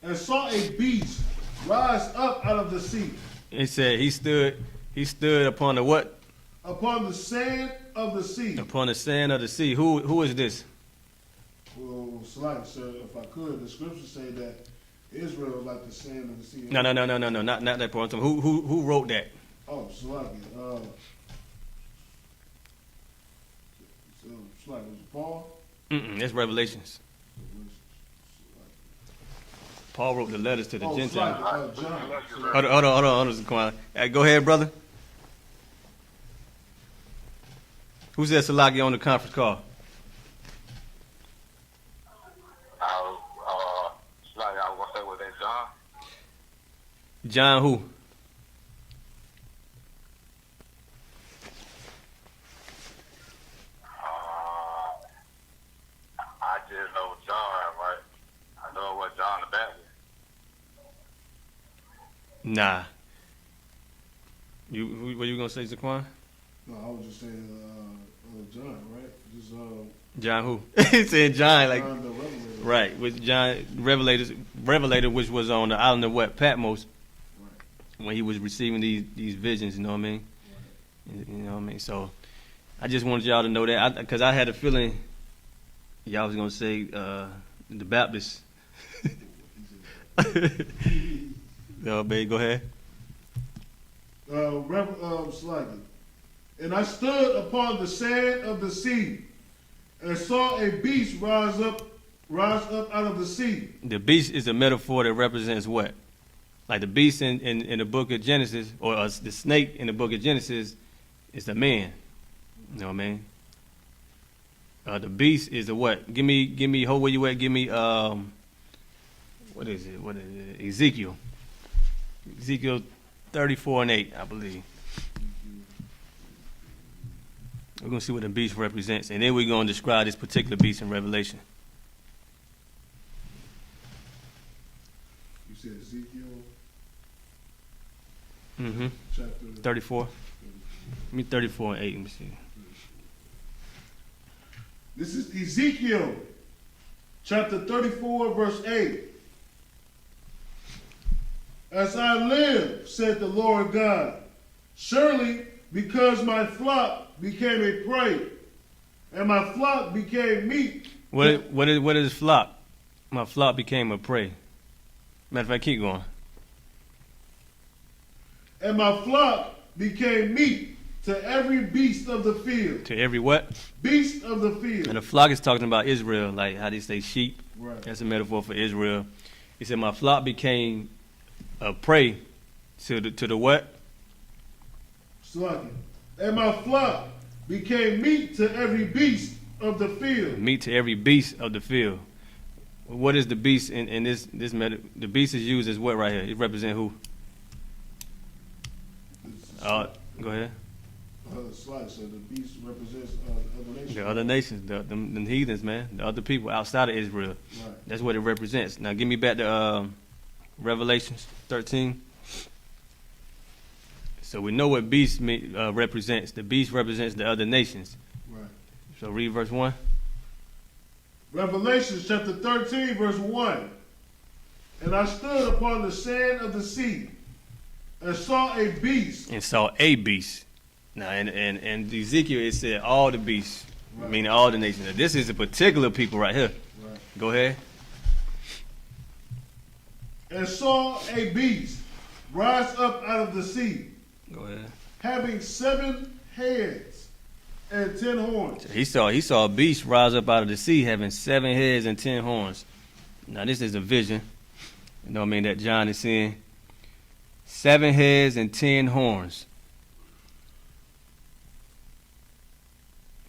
and saw a beast rise up out of the sea. It said he stood upon the what? Upon the sand of the sea. Upon the sand of the sea. Who is this? Well, Salaki, sir, if I could, the scriptures say that Israel is like the sand of the sea. No, not that part. Who wrote that? Oh, Salaki. Salaki, was it Paul? That's Revelations. Paul wrote the letters to the Gentiles. John. Hold on. Come on. Go ahead, brother. Who said Salaki on the conference call? I was gonna say, was that John? John who? Nah. What you gonna say, Zaquan? No, I was just saying, John, right? Just John who? He said John, like John the Revelator. right with John Revelator, which was on the island of what Patmos Right. when he was receiving these visions. You know what I mean? Right. You know what I mean? So I just wanted y'all to know that because I had a feeling y'all was gonna say the Baptist. No, babe, go ahead. Slightly. And I stood upon the sand of the sea, and saw a beast rise up out of the sea. The beast is a metaphor that represents what? Like the beast in the book of Genesis, or the snake in the book of Genesis, is the man. You know what I mean? The beast is the what? Give me, hold where you at. Give me, what is it? Ezekiel. Ezekiel 34:8, I believe. We're going to see what the beast represents, and then we're going to describe this particular beast in Revelation. You said Ezekiel Mm-hmm. chapter 34. Give me 34 and 8. Let me see. This is Ezekiel chapter 34, verse 8. As I live, said the Lord God, surely because my flock became a prey, and my flock became meat. What is flock? My flock became a prey. Matter of fact, keep going. And my flock became meat to every beast of the field. To every what? Beast of the field. And the flock is talking about Israel, like how they say sheep. Right. That's a metaphor for Israel. He said, my flock became a prey to the what? Slugging. And my flock became meat to every beast of the field. Meat to every beast of the field. What is the beast in this the beast is used as what right here? It represents who? Go ahead. Slide. So the beast represents other nations. The other nations, the heathens, man, the other people outside of Israel. Right. That's what it represents. Now give me back to Revelations 13. So we know what beast represents. The beast represents the other nations. Right. So read verse 1. Revelation chapter 13, verse 1. And I stood upon the sand of the sea, and saw a beast. And saw a beast. Now, and Ezekiel, it said all the beasts, Right. meaning all the nations. Now, this is a particular people right here. Right. Go ahead. And saw a beast rise up out of the sea, Go ahead. having 7 heads and 10 horns. He saw a beast rise up out of the sea, having 7 heads and 10 horns. Now, this is a vision. You know what I mean? That John is seeing. 7 heads and 10 horns.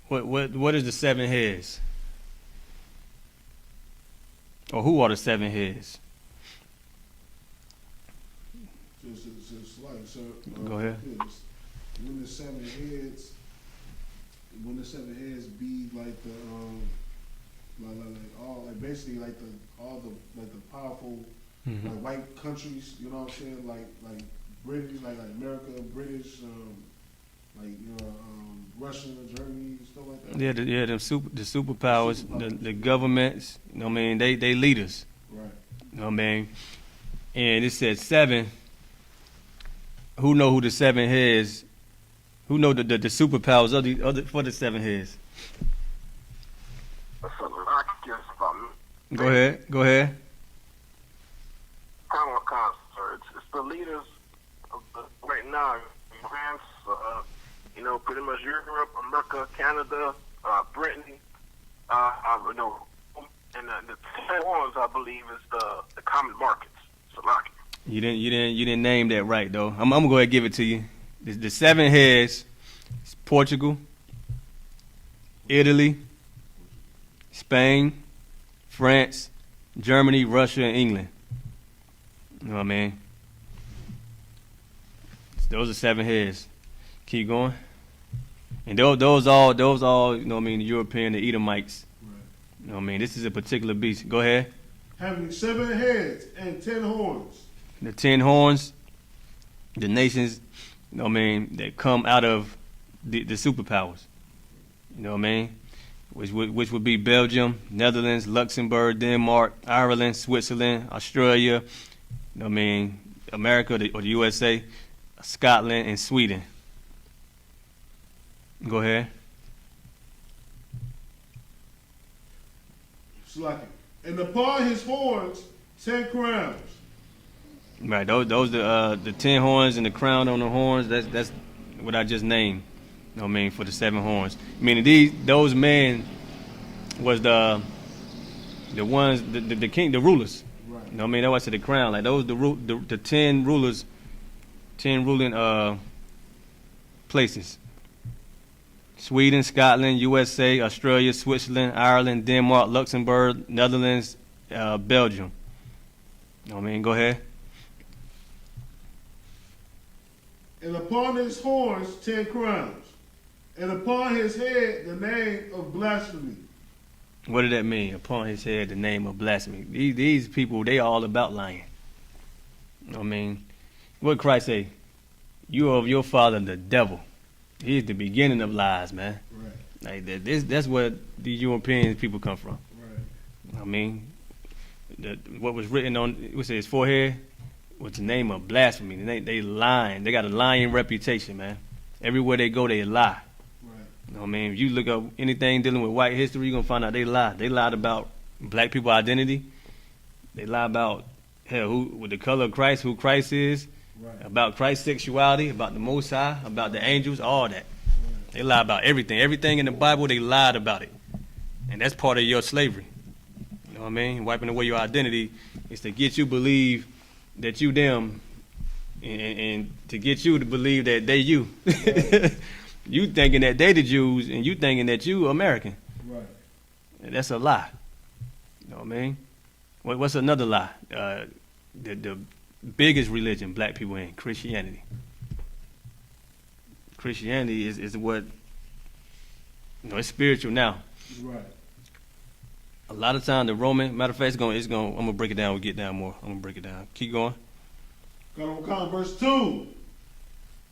What is the 7 heads? Or who are the 7 heads? Go ahead. When the 7 heads, be like the like basically like the powerful Mhm. like white countries, you know what I'm saying? Like British, like America, British, Russia, Germany, stuff like that. Yeah, the superpowers, the governments. You know what I mean? They leaders. Right. You know what I mean? And it said 7. Who know who the 7 heads? Who know the superpowers of the other for the 7 heads? Go ahead. It's the leaders of right now. France, pretty much Europe, America, Canada, Britain, and the 10 ones I believe is the common markets. So like. You didn't name that right though. I'm gonna go ahead and give it to you. The 7 heads is Portugal, Italy, Spain, France, Germany, Russia, and England. You know what I mean? Those are 7 heads. Keep going. And those all, you know what I mean, the European, the Edomites. Right. You know what I mean? This is a particular beast. Go ahead. Having 7 heads and 10 horns. The 10 horns the nations, you know what I mean, that come out of the superpowers. You know what I mean? Which would be Belgium, Netherlands, Luxembourg, Denmark, Ireland, Switzerland, Australia, you know what I mean, America or the USA, Scotland, and Sweden. Go ahead. Slacking. And upon his horns 10 crowns. Right, those the 10 horns and the crown on the horns. That's what I just named. You know what I mean, for the 7 horns. Meaning those men was the ones the king, the rulers. Right. You know what I mean? That's why I said the crown. Like those the 10 rulers, 10 ruling places. Sweden, Scotland, USA, Australia, Switzerland, Ireland, Denmark, Luxembourg, Netherlands, Belgium. You know what I mean? Go ahead. And upon his horns 10 crowns. And upon his head the name of blasphemy. What did that mean? Upon his head, the name of blasphemy. These people, they all about lying. You know what I mean? What did Christ say? You are of your father, the devil. He's the beginning of lies, man. Right. Like that's where the European people come from. Right. You know what I mean? What was written on his forehead was the name of blasphemy. They lying. They got a lying reputation, man. Everywhere they go, they lie. You know what I mean? If you look up anything dealing with white history, you're going to find out they lie. They lied about black people identity. They lie about, hell, with the color of Christ, who Christ is, Right. about Christ's sexuality, about the Most High, about the angels, all that. They lie about everything. Everything in the Bible, they lied about it. And that's part of your slavery. You know what I mean? Wiping away your identity is to get you believe that you them and to get you to believe that they you. You thinking that they the Jews, and you thinking that you American. Right. And that's a lie. You know what I mean? What's another lie? The biggest religion black people in, Christianity. Christianity is what, you know, it's spiritual now. Right. A lot of time the Roman, matter of fact, I'm gonna break it down. We'll get down more. I'm gonna break it down. Keep going. Got on verse 2.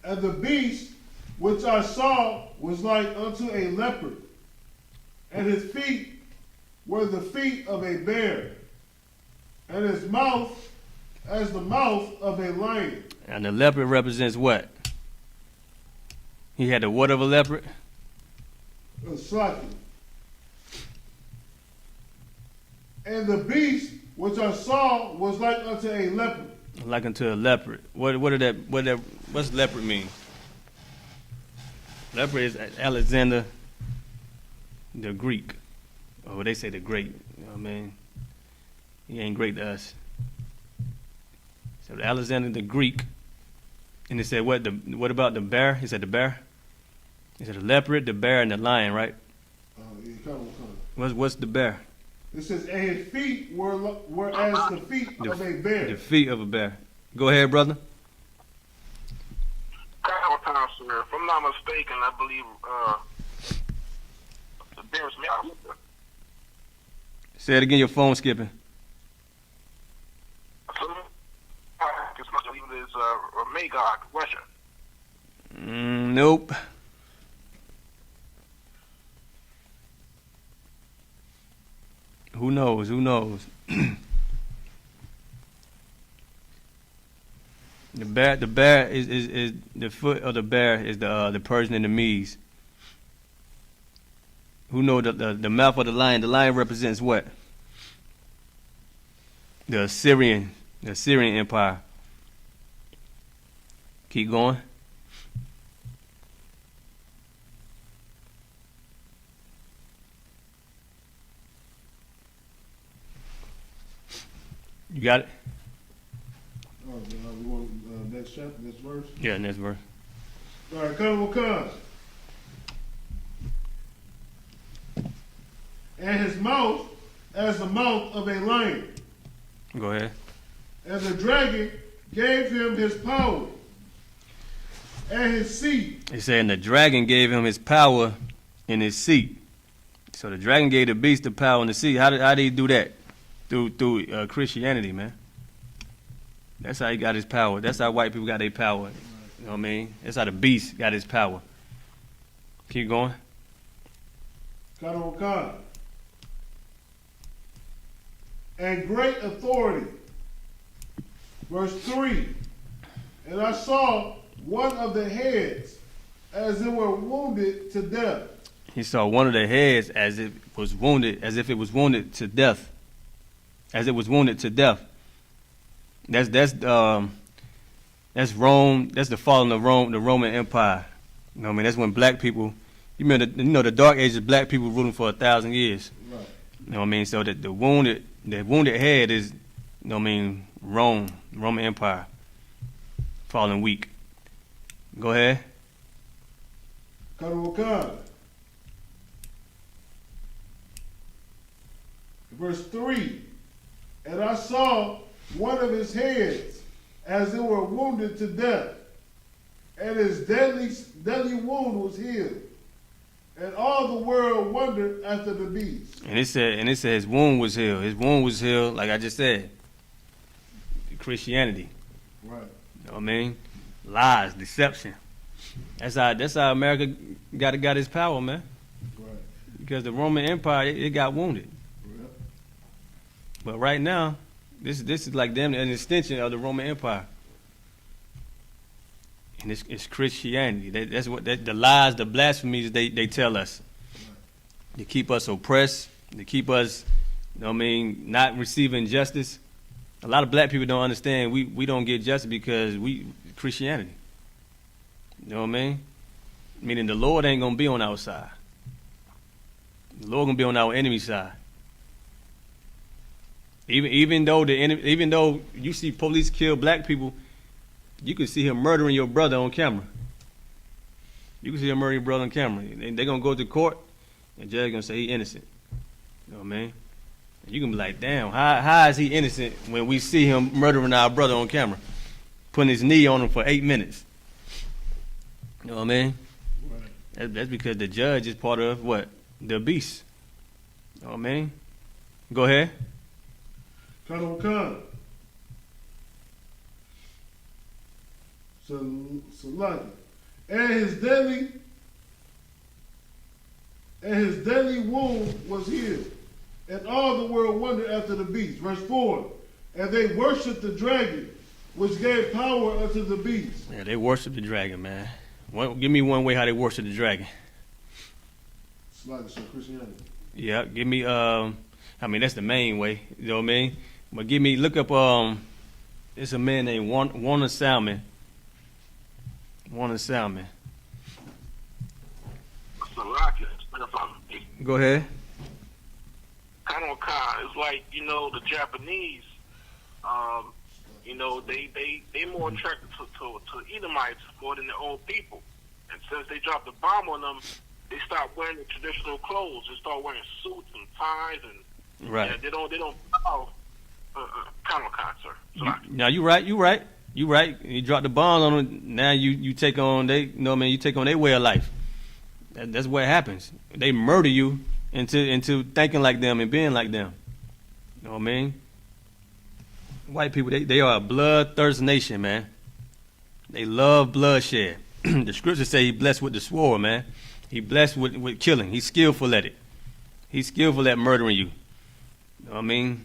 And the beast which I saw was like unto a leopard, and his feet were the feet of a bear, and his mouth as the mouth of a lion. And the leopard represents what? He had the what of a leopard? Slacking. And the beast which I saw was like unto a leopard. Like unto a leopard. What's leopard mean? Leopard is Alexander the Greek. Or they say the Great. You know what I mean? He ain't great to us. So Alexander the Greek. And they said, what about the bear? He said the bear? He said the leopard, the bear, and the lion, right? Yeah, come. What's the bear? It says, and his feet were as the feet of a bear. The feet of a bear. Go ahead, brother. Sir. If I'm not mistaken, I believe the bear's mouth. Say it again, your phone skipping. It's much believe it is Magog, Russia. Nope. Who knows? The bear is the foot of the bear is the Persian and the Medes. Who know the mouth of the lion? The lion represents what? The Assyrian Empire. Keep going. You got it? Oh, we want next chapter, next verse? Yeah, next verse. All right, come. And his mouth as the mouth of a lion. Go ahead. And the dragon gave him his power and his seat. He said, and the dragon gave him his power and his seat. So the dragon gave the beast the power and the seat. How did he do that? Through Christianity, man. That's how he got his power. That's how white people got their power. You know what I mean? That's how the beast got his power. Keep going. Kanawakan. And great authority. Verse 3. And I saw one of the heads as it were wounded to death. He saw one of the heads as if it was wounded to death. As it was wounded to death. That's Rome. That's the falling of Rome, the Roman Empire. You know what I mean? That's when black people. You remember the Dark Ages, black people ruling for 1,000 years. Right. You know what I mean? So that the wounded head is, you know what I mean, Roman Empire, falling weak. Go ahead. Kanawakan. Verse 3. And I saw one of his heads as it were wounded to death, and his deadly wound was healed. And all the world wondered after the beast. And it said his wound was healed. His wound was healed, like I just said. Christianity. Right. You know what I mean? Lies, deception. That's how America got his power, man. Right. Because the Roman Empire, it got wounded. Yep. But right now, this is like them an extension of the Roman Empire. And it's Christianity. That's what the lies, the blasphemies they tell us. They keep us oppressed. They keep us, you know what I mean, not receiving justice. A lot of black people don't understand we don't get justice because Christianity. You know what I mean? Meaning the Lord ain't gonna be on our side. The Lord gonna be on our enemy side. Even though you see police kill black people, you can see him murdering your brother on camera. You can see him murdering your brother on camera. They're gonna go to court, and the judge gonna say he innocent. You know what I mean? And you can be like, damn, how is he innocent when we see him murdering our brother on camera, putting his knee on him for 8 minutes? You know what I mean? Right. That's because the judge is part of what? The beast. You know what I mean? Go ahead. Kanawakan. Salaki. And his deadly wound was healed. And all the world wondered after the beast. Verse 4. And they worshiped the dragon, which gave power unto the beast. Yeah, they worship the dragon, man. Give me one way how they worship the dragon. Salaki, so Christianity. Yeah, give me, I mean, that's the main way. You know what I mean? But look up, it's a man named Warner Salmon. Warner Salmon. Salaki, Go ahead. Kanawakan is like, the Japanese, they more attracted to Edomites more than their own people. And since they dropped the bomb on them, they stopped wearing the traditional clothes. They start wearing suits and ties, and Right. they don't bow. Kanawakan, sir. Salaki. Now you right. You drop the bomb on them. Now you take on you take on their way of life. That's what happens. They murder you into thinking like them and being like them. You know what I mean? White people, they are a bloodthirsty nation, man. They love bloodshed. The scriptures say he blessed with the sword, man. He blessed with killing. He's skillful at it. He's skillful at murdering you. You know what I mean?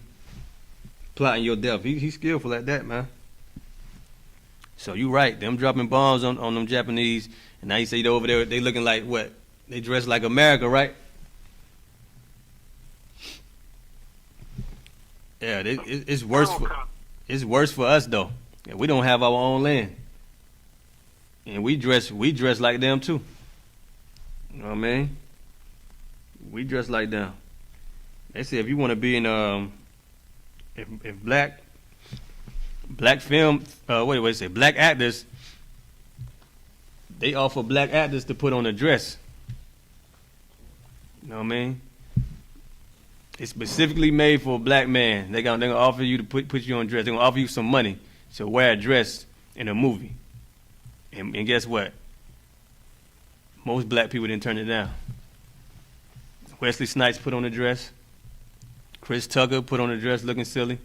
Plotting your death. He's skillful at that, man. So you right. Them dropping bombs on them Japanese, and now you say they over there, they looking like what? They dress like America, right? Yeah, it's worse for us though. Yeah, we don't have our own land, and we dress like them too. You know what I mean? We dress like them. They say if you want to be in if black film black actors, they offer black actors to put on a dress. You know what I mean? It's specifically made for a black man. They're gonna offer you to put you on a dress. They're gonna offer you some money to wear a dress in a movie. And guess what? Most black people didn't turn it down. Wesley Snipes put on a dress. Chris Tucker put on a dress looking silly.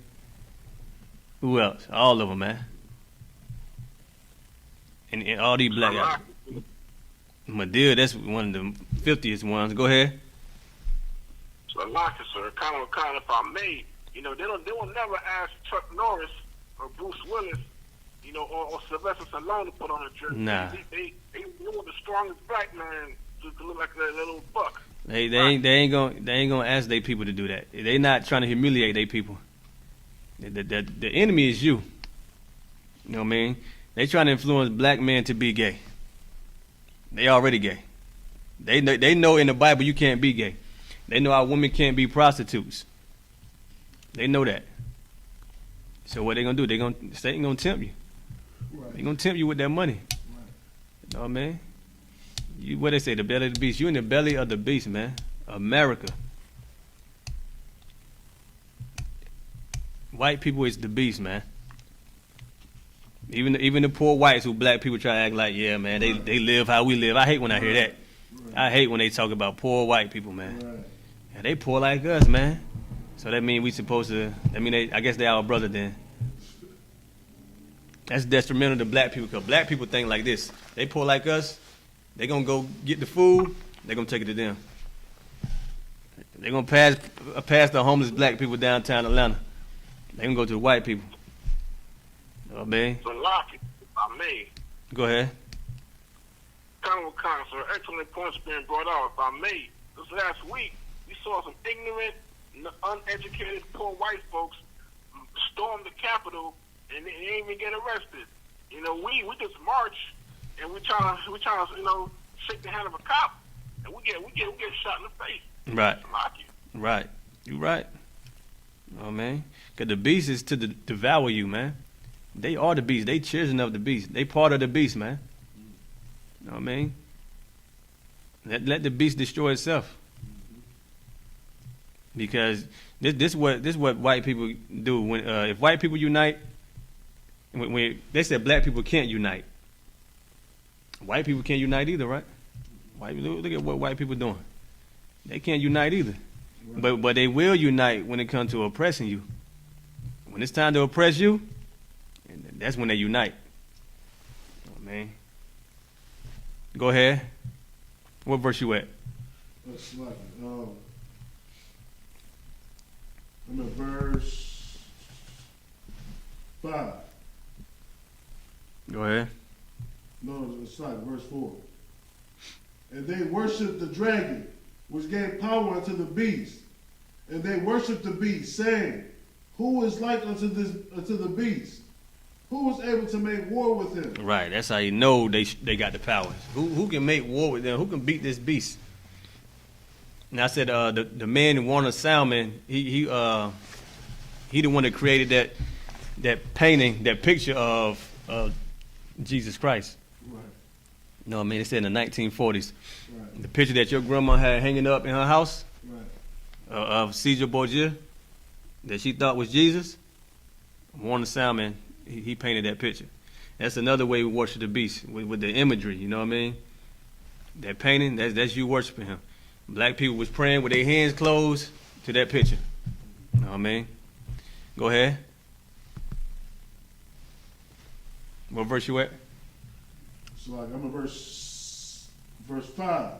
Who else? All of them, man. And all these black guys. Madea, that's one of the 50th ones. Go ahead. So, like it, sir, kind of, if I may, you know, they will never ask Chuck Norris or Bruce Willis, you know, or Sylvester Stallone to put on a jersey. Nah. They want the strongest black man to look like a little buck. They ain't gonna ask their people to do that. They not trying to humiliate their people. The enemy is you. You know what I mean? They trying to influence black men to be gay. They already gay. They know in the Bible you can't be gay. They know our women can't be prostitutes. They know that. So what they gonna do? Satan gonna tempt you. Right. They gonna tempt you with that money. Right. You know what I mean? What they say, the belly of the beast. You in the belly of the beast, man. America. White people is the beast, man. Even the poor whites who black people try to act like, yeah, man, they live how we live. I hate when I hear that. Right. I hate when they talk about poor white people, man. Right. Yeah, they poor like us, man. So that mean we supposed to, I guess they our brother then. That's detrimental to black people, because black people think like this. They poor like us, they gonna go get the food, they gonna take it to them. They gonna pass the homeless black people downtown Atlanta. They gonna go to the white people. You know what I mean? So, like it, if I may, Go ahead. kind of, sir, excellent points being brought out. If I may, this last week, we saw some ignorant, uneducated, poor white folks storm the Capitol, and they didn't even get arrested. You know, we just march, and we trying to, you know, shake the hand of a cop, and we get shot in the face. Right. Like it. Right. You right. You know what I mean? Because the beast is to devour you, man. They are the beast. They children of the beast. They part of the beast, man. You know what I mean? Let the beast destroy itself. Because this what white people do. When if white people unite, when they said black people can't unite, white people can't unite either, right? Look at what white people doing. They can't unite either. Right. But they will unite when it comes to oppressing you. When it's time to oppress you, that's when they unite. Oh, man. Go ahead. What verse you at? That's like it. I'm at verse 5. Go ahead. No, it's like verse 4. And they worshiped the dragon, which gave power unto the beast. And they worshiped the beast, saying, who is like unto the beast? Who was able to make war with him? Right, that's how you know they got the powers. Who can make war with them? Who can beat this beast? And I said the man Warner Salmon, he the one that created that painting, that picture of Jesus Christ. Right. No, I mean, it said in the 1940s. Right. The picture that your grandma had hanging up in her house, Right. of Caesar Borgia, that she thought was Jesus. Warner Salmon, he painted that picture. That's another way we worship the beast, with the imagery, you know what I mean? That painting, that's you worshiping him. Black people was praying with their hands closed to that picture. You know what I mean? Go ahead. What verse you at? So like I'm at verse 5.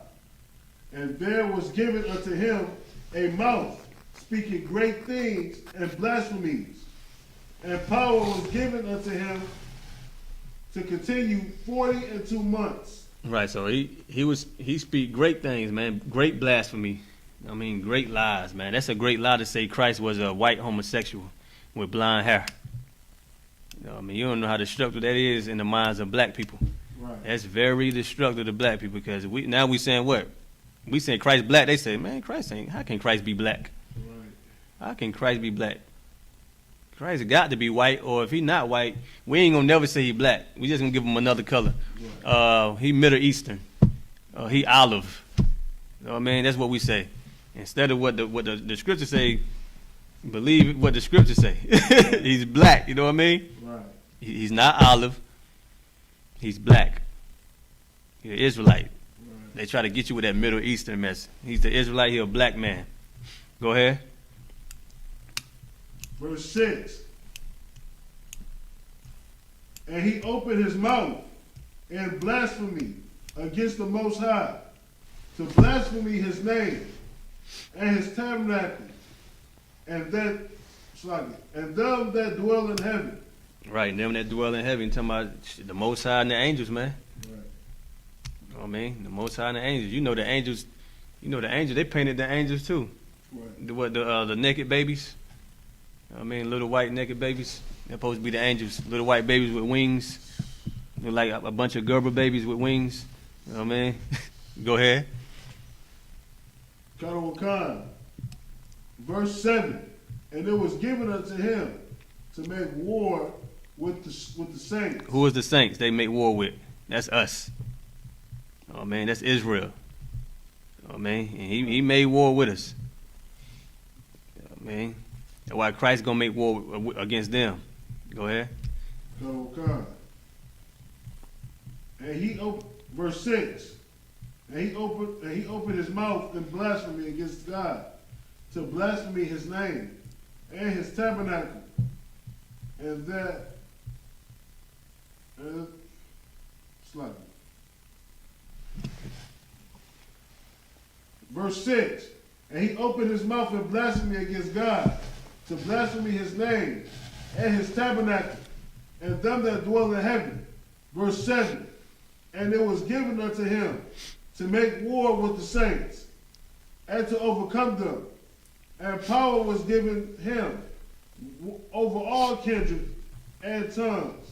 And there was given unto him a mouth, speaking great things and blasphemies. And power was given unto him to continue 42 months. Right, so he speak great things, man. Great blasphemy. I mean, great lies, man. That's a great lie to say Christ was a white homosexual with blonde hair. You know, I mean, you don't know how destructive that is in the minds of black people. Right. That's very destructive to black people, because we saying what? We saying Christ black. They say, man, how can Christ be black? Right. How can Christ be black? Christ got to be white, or if he not white, we ain't gonna never say he black. We just gonna give him another color. Right. He Middle Eastern. He olive. You know what I mean? That's what we say. Instead of what the scriptures say, believe what the scriptures say. He's black. You know what I mean? Right. He's not olive. He's black. He's an Israelite. Right. They try to get you with that Middle Eastern mess. He's the Israelite. He's a black man. Go ahead. Verse 6. And he opened his mouth in blasphemy against the Most High, to blaspheme his name and his tabernacle, and them that dwell in heaven. Right, them that dwell in heaven, talking about the Most High and the angels, man. Right. You know what I mean? The Most High and the angels. You know the angels, they painted the angels too. Right. The naked babies? You know what I mean? Little white naked babies. They're supposed to be the angels. Little white babies with wings. They're like a bunch of Gerber babies with wings. You know what I mean? Go ahead. Khan, verse 7. And it was given unto him to make war with the saints. Who is the saints they make war with? That's us. Oh man, that's Israel. Oh man, and he made war with us. Oh man, that's why Christ gonna make war against them. Go ahead. Khan. And he opened, verse 6. And he opened his mouth in blasphemy against God, to blaspheme his name and his tabernacle, and that slightly. Verse 6. And he opened his mouth in blasphemy against God, to blaspheme his name and his tabernacle, and them that dwell in heaven. Verse 7. And it was given unto him to make war with the saints, and to overcome them. And power was given him over all kindred and tongues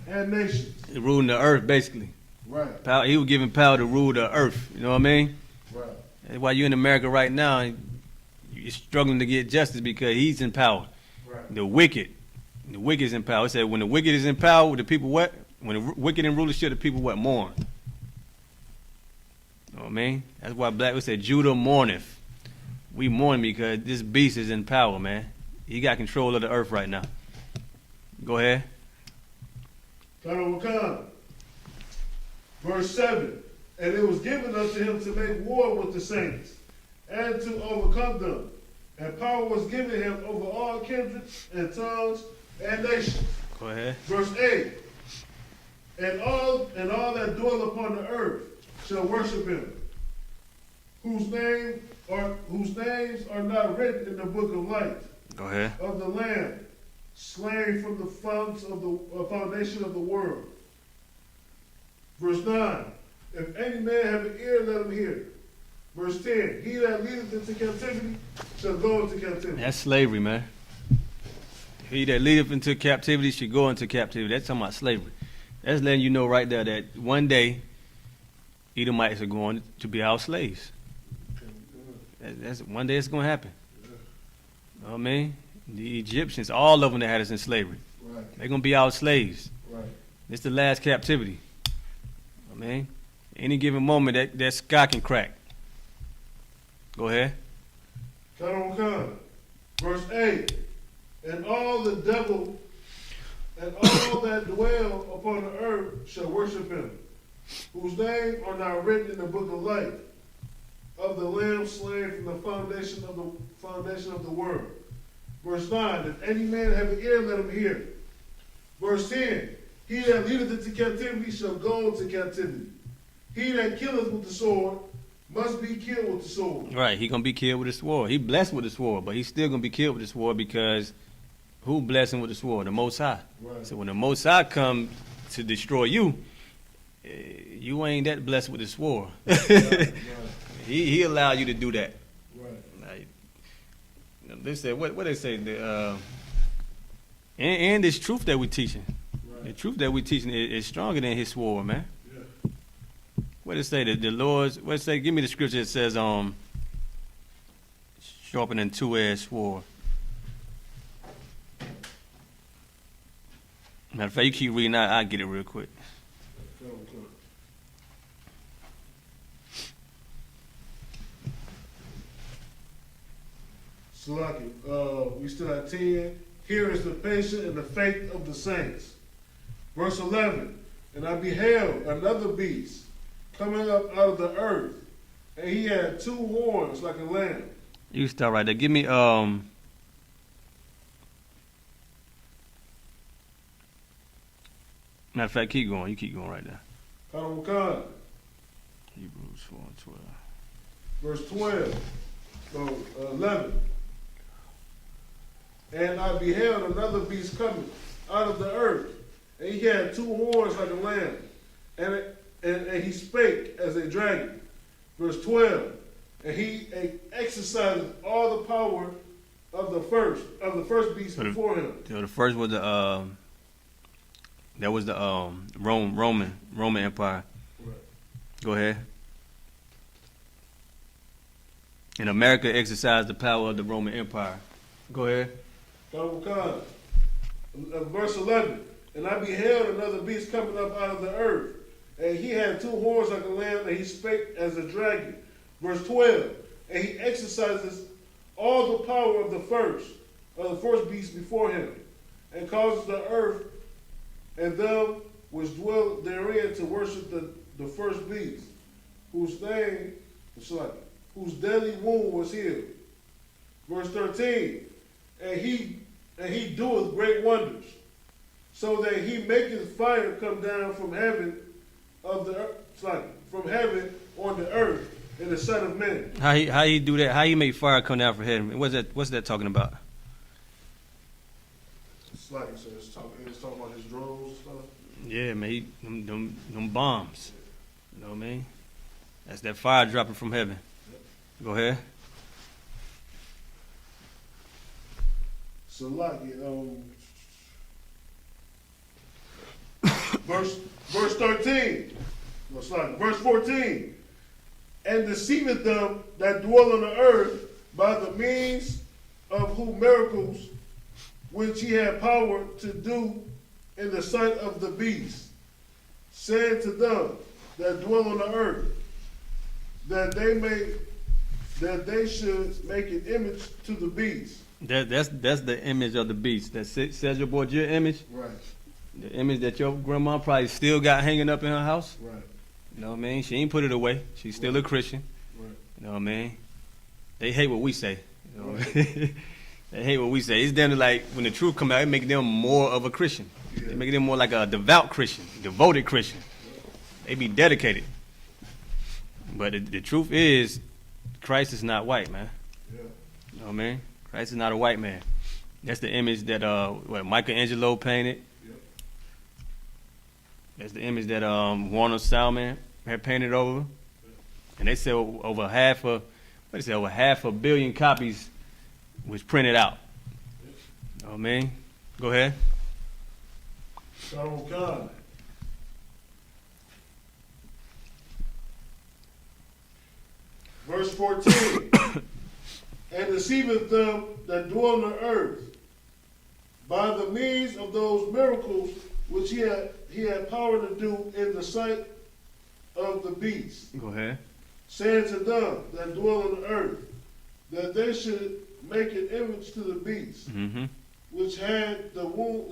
and nations. He ruling the earth, basically. Right. Power, he was given power to rule the earth. You know what I mean? Right. That's why you're in America right now, you're struggling to get justice because he's in power. Right. The wicked is in power. It said when the wicked is in power, the people what? When the wicked in rulership, the people what? Mourn. You know what I mean? That's why we said Judah mourneth. We mourn because this beast is in power, man. He got control of the earth right now. Go ahead. Verse 7. And it was given unto him to make war with the saints, and to overcome them. And power was given him over all kindreds and tongues and nations. Go ahead. Verse 8. And all that dwell upon the earth shall worship him, whose names are not written in the book of life. Go ahead. Of the Lamb, slain from the foundation of the world. Verse 9. If any man have an ear, let him hear. Verse 10. He that leadeth into captivity shall go into captivity. That's slavery, man. He that leadeth into captivity should go into captivity. That's talking about slavery. That's letting you know right there that one day Edomites are going to be our slaves. That's one day it's going to happen. You know what I mean? The Egyptians, all of them that had us in slavery. Right. They're going to be our slaves. Right. It's the last captivity. You know what I mean? Any given moment, that sky can crack. Go ahead. Come. Verse 8. And all the devil and all that dwell upon the earth shall worship him, whose names are not written in the book of life, of the Lamb slain from the foundation of the world. Verse 9. If any man have an ear, let him hear. Verse 10. He that leadeth into captivity shall go into captivity. He that killeth with the sword must be killed with the sword. Right, he going to be killed with the sword. He blessed with the sword, but he's still going to be killed with the sword because who blessed him with the sword? The Most High. Right. So when the Most High come to destroy you, you ain't that blessed with the sword. Right. He allowed you to do that. Right. Like, they said, what they say? And this truth that we're teaching. Right. The truth that we're teaching is stronger than his sword, man. Yeah. What did it say? The Lord's, what did it say? Give me the scripture that says, sharpening two-edged sword. Matter of fact, you keep reading, I'll get it real quick. Come. Salaki, we still at 10. Here is the patience and the faith of the saints. Verse 11. And I beheld another beast coming up out of the earth, and he had two horns like a lamb. You start right there. Give me Matter of fact, keep going. You keep going right there. Khan, Hebrews 4:12. verse 12, no, 11. And I beheld another beast coming out of the earth, and he had two horns like a lamb, and he spake as a dragon. Verse 12. And he exercised all the power of the first beast before him. So the first was the that was the Roman Empire. Right. Go ahead. And America exercised the power of the Roman Empire. Go ahead. Khan, verse 11. And I beheld another beast coming up out of the earth, and he had two horns like a lamb, and he spake as a dragon. Verse 12. And he exercises all the power of the first beast before him, and causes the earth and them which dwell therein to worship the first beast, whose deadly wound was healed. Verse 13. And he doeth great wonders, so that he maketh fire come down from heaven from heaven on the earth in the sight of men. How he do that? How he make fire come down from heaven? What's that talking about? It's like it's talking about his drones and stuff. Yeah, man, them bombs. You know what I mean? That's that fire dropping from heaven. Go ahead. So verse 13. No, verse 14. And deceiveth them that dwell on the earth by the means of whose miracles which he had power to do in the sight of the beast, saying to them that dwell on the earth, that they should make an image to the beast. That's the image of the beast. That says your boy your image. Right. The image that your grandma probably still got hanging up in her house. Right. You know what I mean? She ain't put it away. She's still a Christian. Right. You know what I mean? They hate what we say. You know? Right. They hate what we say. It's damn like when the truth come out, it make them more of a Christian. Yeah. They make them more like a devout Christian, devoted Christian. They be dedicated. But the truth is, Christ is not white, man. Yeah. You know what I mean? Christ is not a white man. That's the image that Michelangelo painted. Yep. That's the image that Warner Salman had painted over. And they said over half a billion copies was printed out. You know what I mean? Go ahead. Khan. Verse 14. And deceiveth them that dwell on the earth by the means of those miracles which he had power to do in the sight of the beast. Go ahead. Saying to them that dwell on the earth, that they should make an image to the beast, Mm-hmm. which had the wound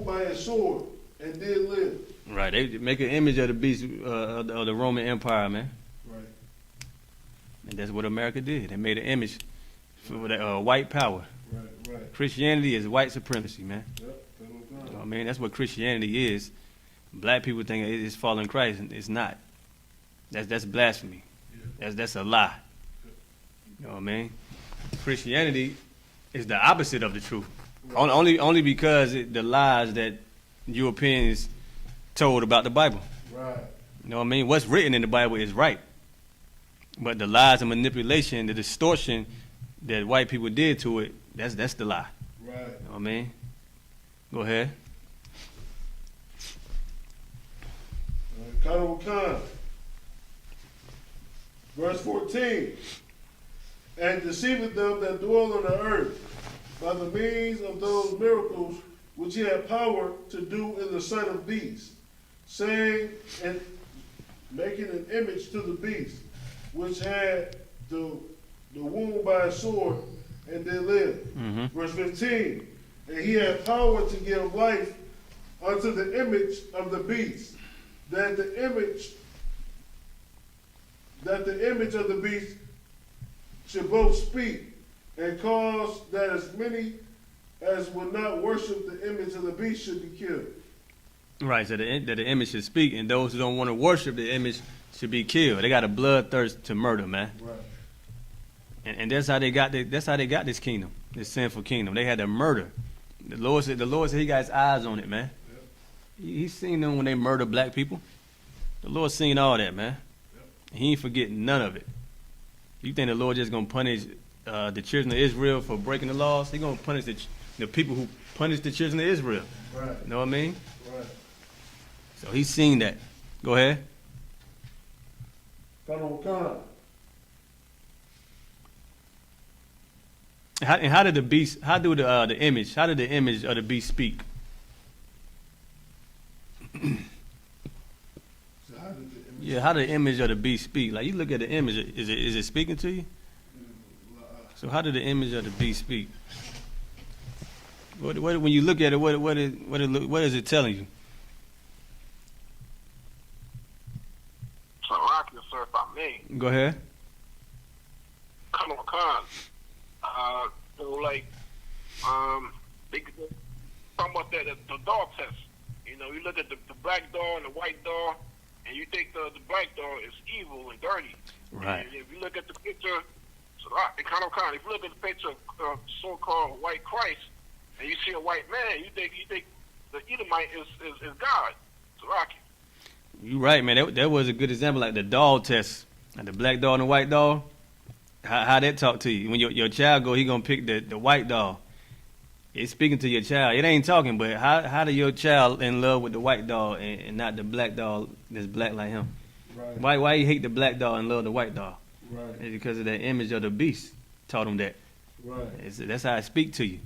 by a sword and did live. Right. They make an image of the beast of the Roman Empire, man. Right. And that's what America did. They made an image for that white power. Right. Christianity is white supremacy, man. Yep. You know what I mean? That's what Christianity is. Black people think it's following Christ, and it's not. That's blasphemy. Yeah. That's a lie. You know what I mean? Christianity is the opposite of the truth. Right. Only because the lies that Europeans told about the Bible. Right. You know what I mean? What's written in the Bible is right. But the lies and manipulation, the distortion that white people did to it, that's the lie. Right. You know what I mean? Go ahead. Khan. Verse 14. And deceiveth them that dwell on the earth by the means of those miracles which he had power to do in the sight of beasts, saying and making an image to the beast, which had the wound by a sword and did live. Mm-hmm. Verse 15. And he had power to give life unto the image of the beast, that the image of the beast should both speak and cause that as many as would not worship the image of the beast should be killed. Right, so that the image should speak, and those who don't want to worship the image should be killed. They got a bloodthirst to murder, man. Right. And that's how they got this kingdom, this sinful kingdom. They had to murder. The Lord said he got his eyes on it, man. Yep. He's seen them when they murder black people. The Lord seen all that, man. Yep. He ain't forgetting none of it. You think the Lord just gonna punish the children of Israel for breaking the laws? He gonna punish the people who punish the children of Israel. Right. You know what I mean? Right. So he's seen that. Go ahead. Come. How did the beast? How do the image? How did the image of the beast speak? So how did the image? Yeah, how did the image of the beast speak? Like you look at the image, is it speaking to you? So how did the image of the beast speak? What when you look at it, what is it telling you? So, Rocky, sir, if I may, Go ahead. come on. They talking about the dog test. You know, you look at the black dog and the white dog, and you think the black dog is evil and dirty. Right. And if you look at the picture, so if you look at the picture of so-called white Christ, and you see a white man, you think the Edomite is God. So, Rocky. You right, man. That was a good example, like the dog test, like the black dog and the white dog. How that talk to you? When your child go, he gonna pick the white dog. It's speaking to your child. It ain't talking, but how do your child in love with the white dog and not the black dog that's black like him? Right. Why you hate the black dog and love the white dog? Right. It's because of that image of the beast taught him that. Right. That's how it speak to you.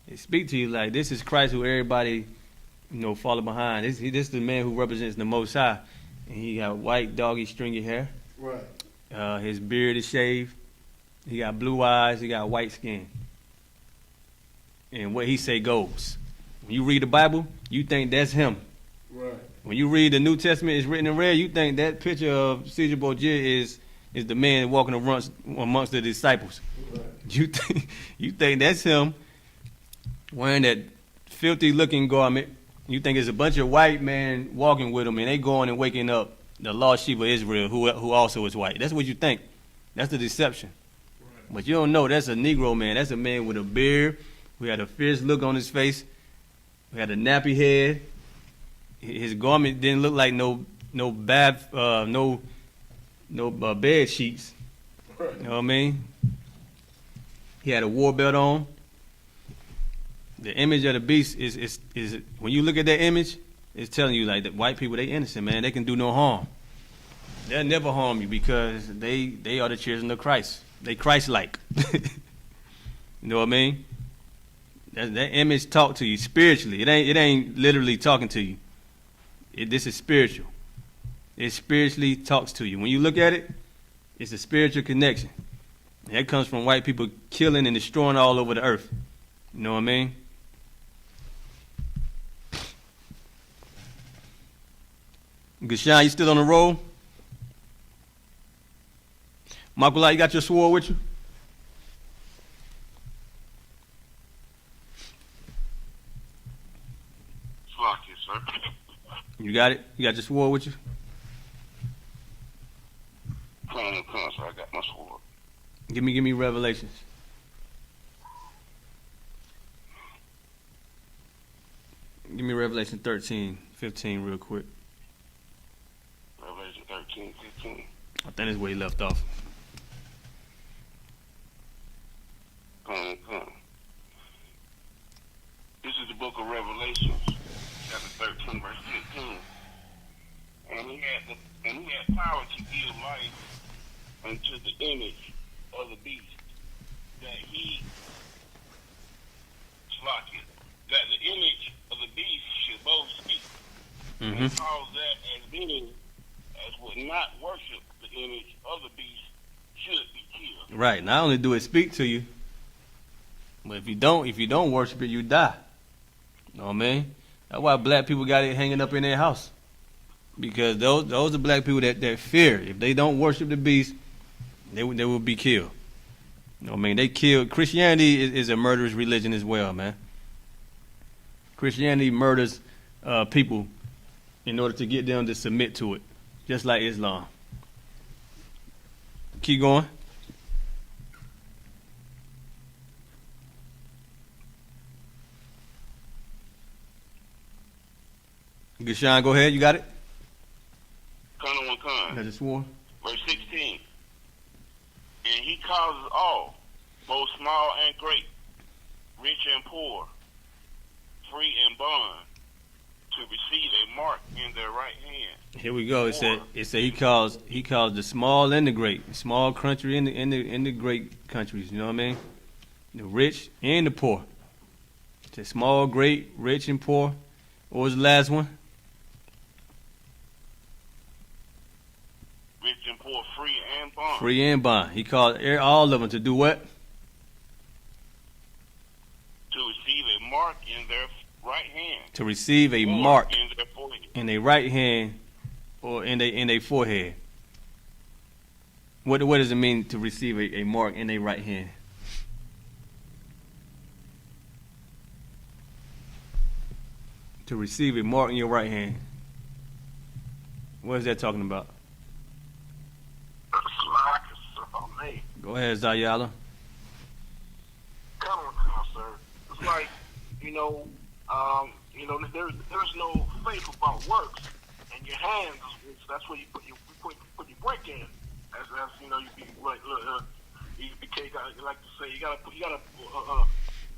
It speak to you like this is Christ who everybody, follow behind. This is the man who represents the Most High. And he got white doggy stringy hair. Right. His beard is shaved. He got blue eyes. He got white skin. And what he say goes. When you read the Bible, you think that's him. Right. When you read the New Testament, it's written in red, you think that picture of Caesar Borgia is the man walking amongst the disciples. Right. You think that's him wearing that filthy looking garment. You think it's a bunch of white men walking with him and they going and waking up the lost sheep of Israel who also is white. That's what you think. That's the deception. Right. But you don't know that's a Negro man. That's a man with a beard, who had a fierce look on his face, who had a nappy head. His garment didn't look like no bed sheets. Right. You know what I mean? He had a war belt on. The image of the beast is when you look at that image, it's telling you like that white people, they innocent, man. They can do no harm. They'll never harm you because they are the children of Christ. They Christ-like. You know what I mean? That image talk to you spiritually. It ain't literally talking to you. This is spiritual. It spiritually talks to you. When you look at it, it's a spiritual connection. And that comes from white people killing and destroying all over the earth. You know what I mean? Gashan, you still on the roll? Michael, you got your sword with you? Fuck you, sir. You got it? You got your sword with you? Come, sir. I got my sword. Give me Revelations. Give me Revelation 13, 15 real quick. Revelation 13, 15. I think that's where he left off. Come. This is the book of Revelation, chapter 13, verse 15. And he had power to give life unto the image of the beast, that the image of the beast should both speak, and cause that as many as would not worship the image of the beast should be killed. Right. Not only do it speak to you, but if you don't worship it, you die. You know what I mean? That's why black people got it hanging up in their house. Because those are black people that fear. If they don't worship the beast, they will be killed. I mean, they killed. Christianity is a murderous religion as well, man. Christianity murders people in order to get them to submit to it, just like Islam. Keep going. Gashan, go ahead. You got it? I just swore. Verse 16. And he causes all, both small and great, rich and poor, free and bond, to receive a mark in their right hand. Here we go. It said he calls the small and the great, the small country and the great countries. You know what I mean? The rich and the poor. It said small, great, rich, and poor. What was the last one? Rich and poor, free and bond. Free and bond. He called all of them to do what? To receive a mark in their right hand. To receive a mark in their forehead. in their right hand or in their forehead. What does it mean to receive a mark in their right hand? To receive a mark in your right hand. What is that talking about? Go ahead, Zayala. Come on, sir. It's like, there's no faith without works, and your hands. That's where you put your brick in. As you be like, I like to say, you gotta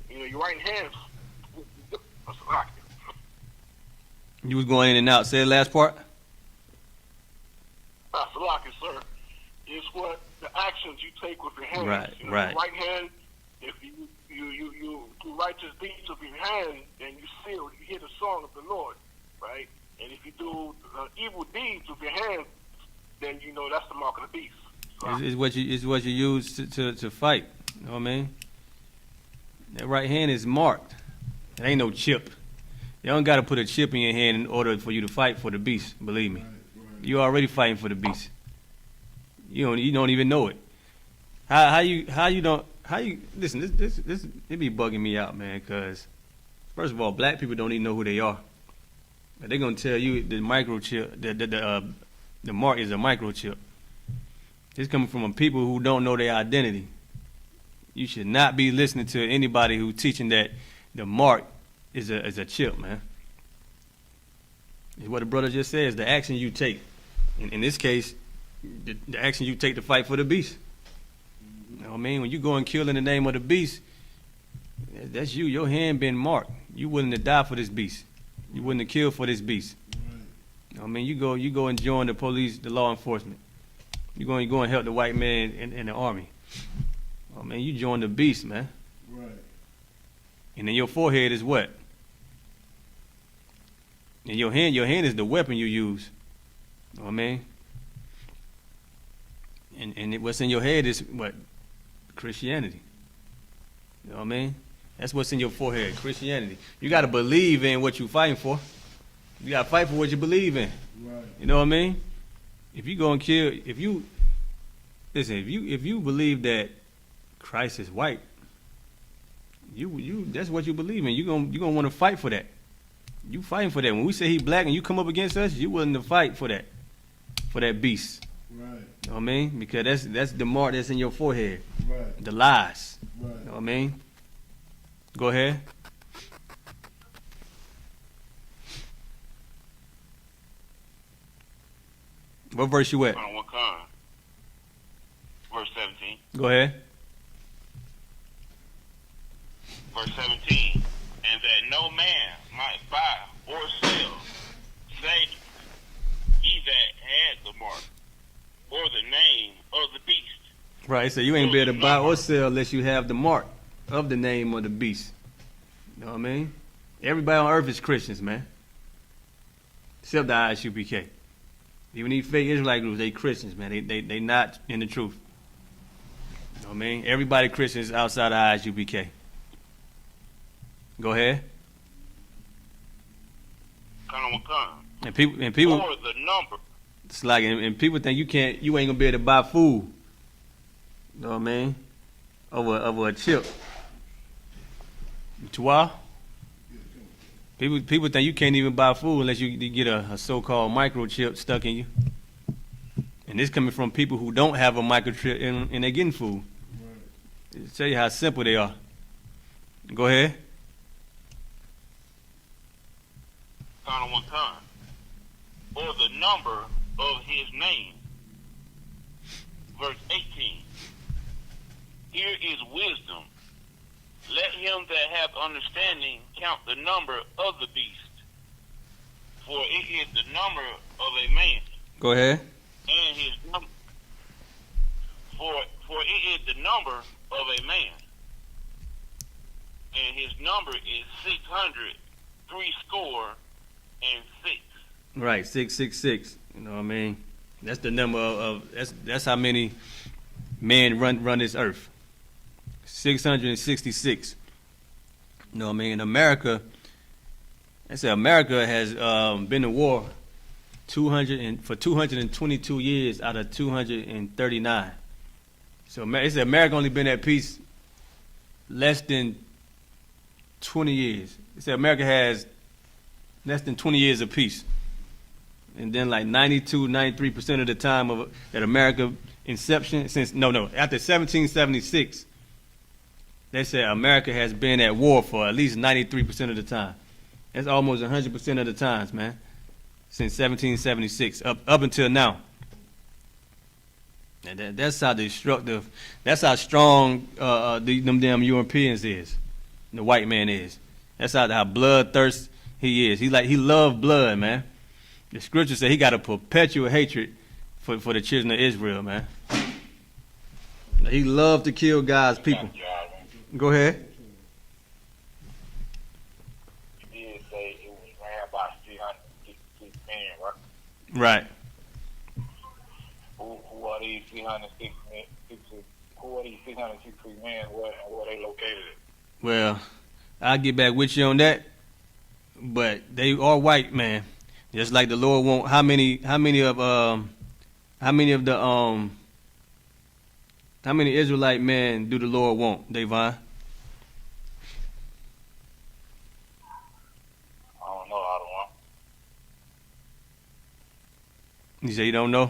your right hand. That's like it. You was going in and out. Say the last part. That's like it, sir. It's what the actions you take with your hands. Right. Your right hand. If you do righteous deeds with your hand, then you hear the song of the Lord, right? And if you do evil deeds with your hands, then that's the mark of the beast. So It's what you use to fight. You know what I mean? That right hand is marked. It ain't no chip. You don't got to put a chip in your hand in order for you to fight for the beast. Believe me, you already fighting for the beast. You don't even know it. How you listen? This it be bugging me out, man. Cause first of all, black people don't even know who they are. They're gonna tell you the microchip, the mark is a microchip. It's coming from a people who don't know their identity. You should not be listening to anybody who's teaching that the mark is a chip, man. It's what the brother just says. The action you take. In this case, the action you take to fight for the beast. You know what I mean? When you go and kill in the name of the beast, that's you. Your hand been marked. You willing to die for this beast. You willing to kill for this beast. You know what I mean? You go and join the police, the law enforcement. You go and help the white man in the army. Oh man, you join the beast, man. Right. And then your forehead is what? And your hand is the weapon you use. You know what I mean? And what's in your head is what? Christianity. You know what I mean? That's what's in your forehead, Christianity. You got to believe in what you're fighting for. You got to fight for what you believe in. Right. You know what I mean? If you go and kill, if you believe that Christ is white, you that's what you believe in. You gonna want to fight for that. You fighting for that. When we say he black and you come up against us, you willing to fight for that beast. Right. You know what I mean? Because that's the mark that's in your forehead. Right. The lies. Right. You know what I mean? Go ahead. What verse you at? Verse 17. Go ahead. Verse 17. And that no man might buy or sell, save he that had the mark, or the name of the beast. Right, so you ain't be able to buy or sell unless you have the mark of the name of the beast. You know what I mean? Everybody on earth is Christians, man. Except the I.S.U.P.K. Even these fake Israelite groups, they Christians, man. They not in the truth. You know what I mean? Everybody Christians outside the I.S.U.P.K. Go ahead. And people or the number. It's like and people think you ain't gonna be able to buy food. You know what I mean? over a chip. Chihuahua? People think you can't even buy food unless you get a so-called microchip stuck in you. And this coming from people who don't have a microchip and they're getting food. Right. Tell you how simple they are. Go ahead. Count one time. Or the number of his name. Verse 18. Here is wisdom. Let him that hath understanding count the number of the beast. For it is the number of a man. Go ahead. And his number. For it is the number of a man. And his number is 666. Right, 666. You know what I mean? That's the number of that's how many men run this earth. 666. You know what I mean? America, I say America has been in war for 222 years out of 239. So it said America only been at peace less than 20 years. It said America has less than 20 years of peace. And then like 92, 93% of the time that America inception, after 1776, they say America has been at war for at least 93% of the time. That's almost 100% of the times, man, since 1776 up until now. And that's how destructive, that's how strong them damn Europeans is, the white man is. That's how bloodthirst he is. He love blood, man. The scripture said he got a perpetual hatred for the children of Israel, man. He loved to kill God's people. Go ahead. You did say it was ran by 366 men, right? Right. Who are these 366 men? Who are these 363 men? Where are they located at? Well, I'll get back with you on that. But they are white, man. Just like the Lord want how many Israelite men do the Lord want, Davon? I don't know. I don't want. You say you don't know?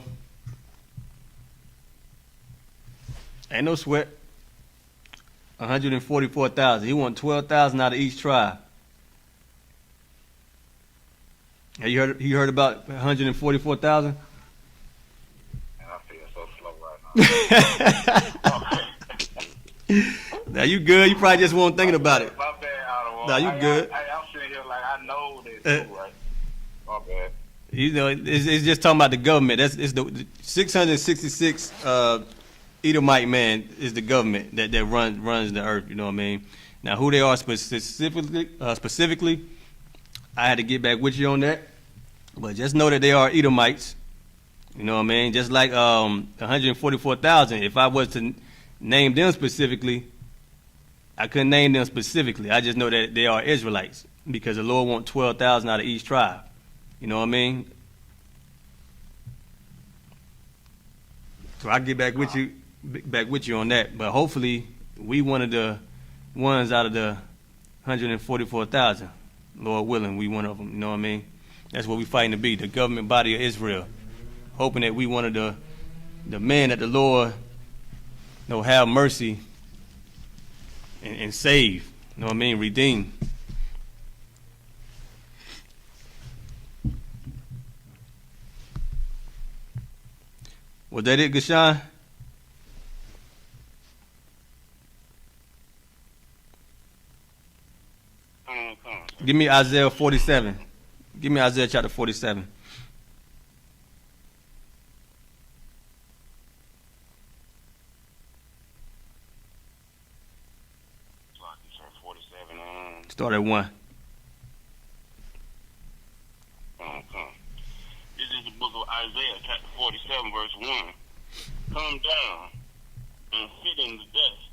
Ain't no sweat. 144,000. He want 12,000 out of each tribe. Have you heard about 144,000? I feel so slow right now. Now you good. You probably just weren't thinking about it. My bad, I don't want. Now you good. I'm sitting here like I know this too, right? My bad. You know, it's just talking about the government. It's the 666 Edomite man is the government that runs the earth. You know what I mean? Now who they are specifically, I had to get back with you on that. But just know that they are Edomites. You know what I mean? Just like 144,000. If I was to name them specifically, I couldn't name them specifically. I just know that they are Israelites because the Lord wants 12,000 out of each tribe. You know what I mean? So I'll get back with you on that. But hopefully we one of the ones out of the 144,000. Lord willing, we one of them. You know what I mean? That's what we fighting to be, the government body of Israel. Hoping that we one of the men that the Lord have mercy and save. You know what I mean? Redeem. Was that it, Gashan? Give me Isaiah 47. Give me Isaiah chapter 47. Start at 1. This is the book of Isaiah, chapter 47, verse 1. Come down and sit in the dust,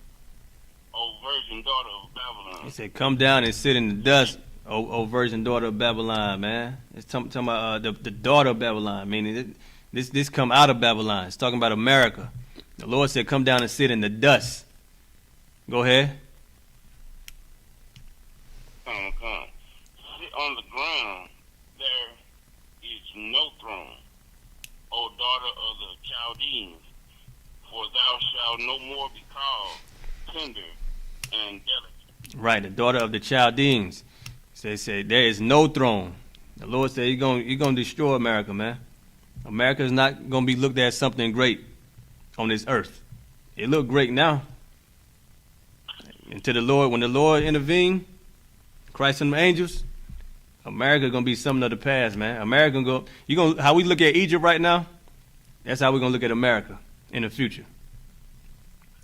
O virgin daughter of Babylon. He said, come down and sit in the dust, O virgin daughter of Babylon, man. It's talking about the daughter of Babylon, meaning this come out of Babylon. It's talking about America. The Lord said, come down and sit in the dust. Go ahead. Come. Sit on the ground, there is no throne, O daughter of the Chaldeans, for thou shalt no more be called tender and delicate. Right, the daughter of the Chaldeans. Say there is no throne. The Lord said He's gonna destroy America, man. America is not gonna be looked at as something great on this earth. It look great now. Until the Lord, when the Lord intervene, Christ and the angels, America gonna be something of the past, man. America gonna go. How we look at Egypt right now, that's how we're gonna look at America in the future.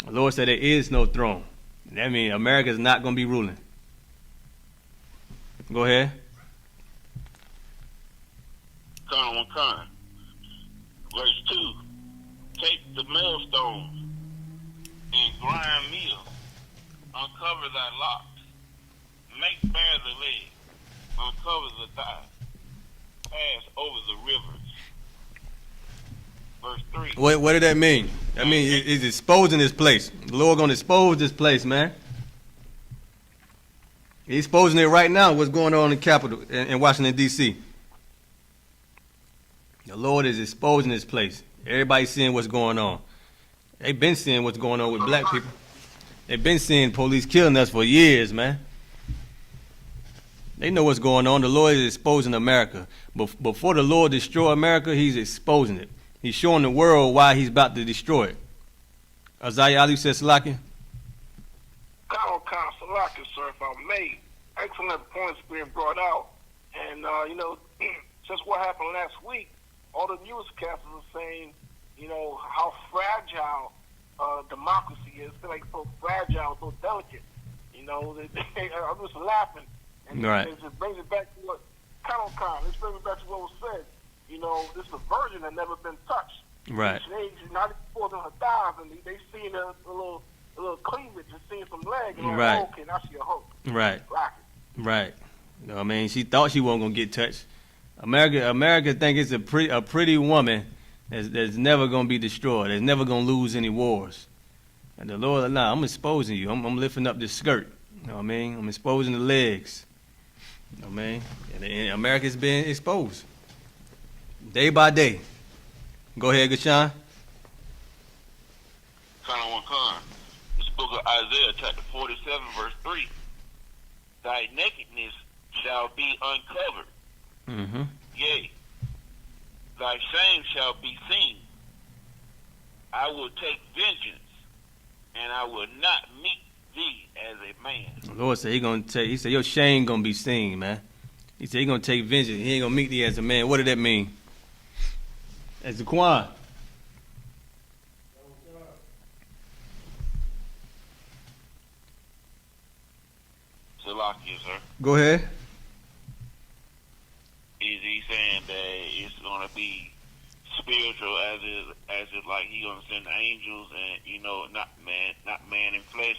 The Lord said there is no throne. That means America is not gonna be ruling. Go ahead. Come. Verse 2. Take the millstones and grind meal. Uncover thy locks. Make bare the legs. Uncover the thighs. Pass over the rivers. Verse 3. What did that mean? That means he's exposing this place. The Lord gonna expose this place, man. He's exposing it right now. What's going on in the Capitol in Washington D.C. The Lord is exposing this place. Everybody's seeing what's going on. They've been seeing what's going on with black people. They've been seeing police killing us for years, man. They know what's going on. The Lord is exposing America. But before the Lord destroy America, He's exposing it. He's showing the world why He's about to destroy it. Isaiah Ali says, Salaki. Salaki, sir, if I may. Excellent points being brought out. And, just what happened last week, all the newscasters are saying, how fragile democracy is. It's like so fragile, so delicate. I'm just laughing. And right. It just brings it back to what, this brings it back to what was said. This is a virgin that never been touched. Right. She's not even forcing her thighs, and they seen a little cleavage and seeing some leg. And right. Like, okay, now she a hoe. Right. Right. She thought she wasn't gonna get touched. America think it's a pretty woman that's never gonna be destroyed. That's never gonna lose any wars. And the Lord, I'm exposing you. I'm lifting up this skirt. You know what I mean? I'm exposing the legs. You know what I mean? And America's being exposed day by day. Go ahead, Gashan. This book of Isaiah, chapter 47, verse 3. Thy nakedness shall be uncovered. Mm-hmm. Yea, thy shame shall be seen. I will take vengeance, and I will not meet thee as a man. The Lord said He said your shame gonna be seen, man. He said He gonna take vengeance. He ain't gonna meet thee as a man. What did that mean? As the Quan. Salakia, sir. Go ahead. Is he saying that it's gonna be spiritual as it like He gonna send angels and not man in flesh?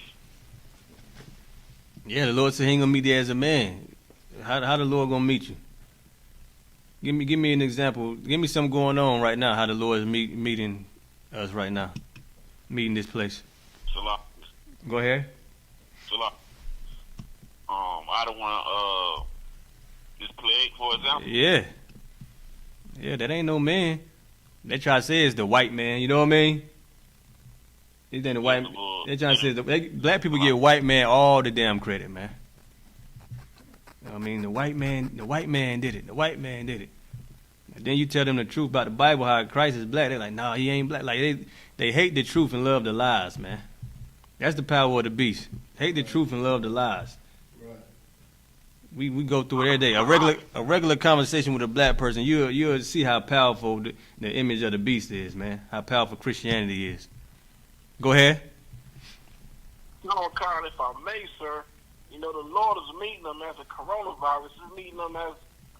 Yeah, the Lord said He ain't gonna meet you as a man. How the Lord gonna meet you? Give me an example. Give me something going on right now. How the Lord is meeting us right now, meeting this place. Salakia. Go ahead. Salakia. I don't want this plague, for example. Yeah, that ain't no man. They try to say it's the white man. You know what I mean? It ain't the white. They trying to say black people get white man all the damn credit, man. You know what I mean? The white man did it. The white man did it. And then you tell them the truth about the Bible, how Christ is black. They're like, nah, He ain't black. Like they hate the truth and love the lies, man. That's the power of the beast. Hate the truth and love the lies. We go through it every day. A regular conversation with a black person, you'll see how powerful the image of the beast is, man. How powerful Christianity is. Go ahead. No, Kyle, if I may, sir, the Lord is meeting them as a coronavirus. He's meeting them as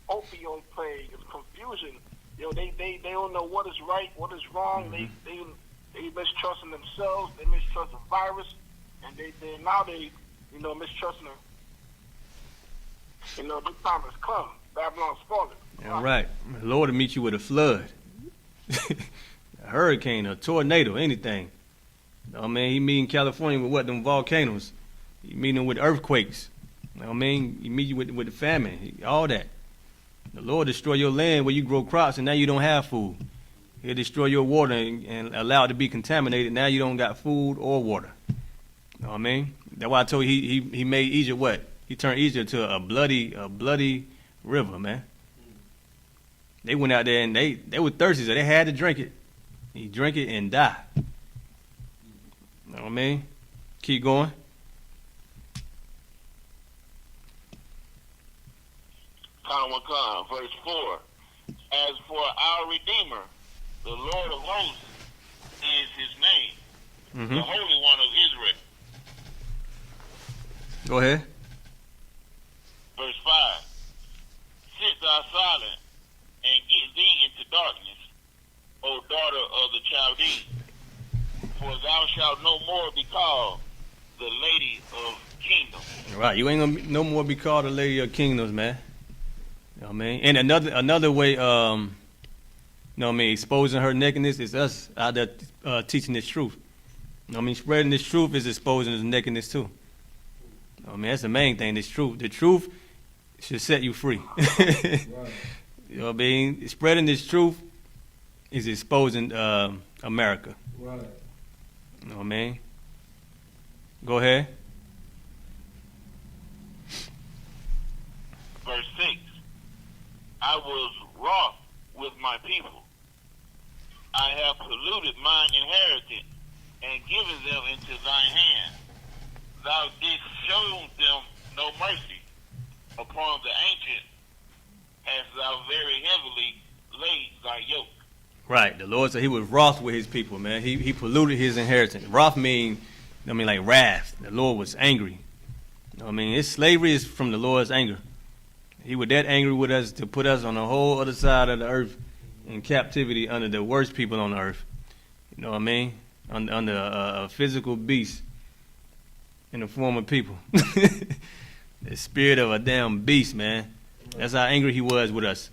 opium plague. It's confusion. They don't know what is right, what is wrong. Mm-hmm. They mistrusting themselves. They mistrust the virus, and they mistrusting them. This time has come. Babylon's fallen. Yeah, right. The Lord will meet you with a flood, a hurricane, a tornado, anything. You know what I mean? He meeting California with what? Them volcanoes. He meeting them with earthquakes. You know what I mean? He meet you with the famine. All that. The Lord destroy your land where you grow crops and now you don't have food. He'll destroy your water and allow it to be contaminated. Now you don't got food or water. You know what I mean? That's why I told you he made Egypt what? He turned Egypt to a bloody river, man. They went out there and they were thirsty, so they had to drink it. He drank it and die. You know what I mean? Keep going. Verse 4. As for our Redeemer, the Lord of hosts is his name, the Holy One of Israel. Go ahead. Verse 5. Sit thou silent and get thee into darkness, O daughter of the Chaldees, for thou shalt no more be called the Lady of Kingdoms. Right, you ain't gonna no more be called the Lady of Kingdoms, man. You know what I mean? And another way, you know what I mean, exposing her nakedness is us out there teaching this truth. You know what I mean? Spreading this truth is exposing his nakedness too. You know what I mean? That's the main thing, this truth. The truth should set you free. Right. You know what I mean? Spreading this truth is exposing America. Right. You know what I mean? Go ahead. Verse 6. I was wroth with my people. I have polluted mine inheritance and given them into thine hand. Thou didst show them no mercy. Upon the ancient hast thou very heavily laid thy yoke. Right. The Lord said he was wroth with his people, man. He polluted his inheritance. Wrath mean, like wrath. The Lord was angry. You know what I mean? His slavery is from the Lord's anger. He was that angry with us to put us on the whole other side of the earth in captivity under the worst people on the earth. You know what I mean? Under a physical beast in the form of people. The spirit of a damn beast, man. That's how angry he was with us.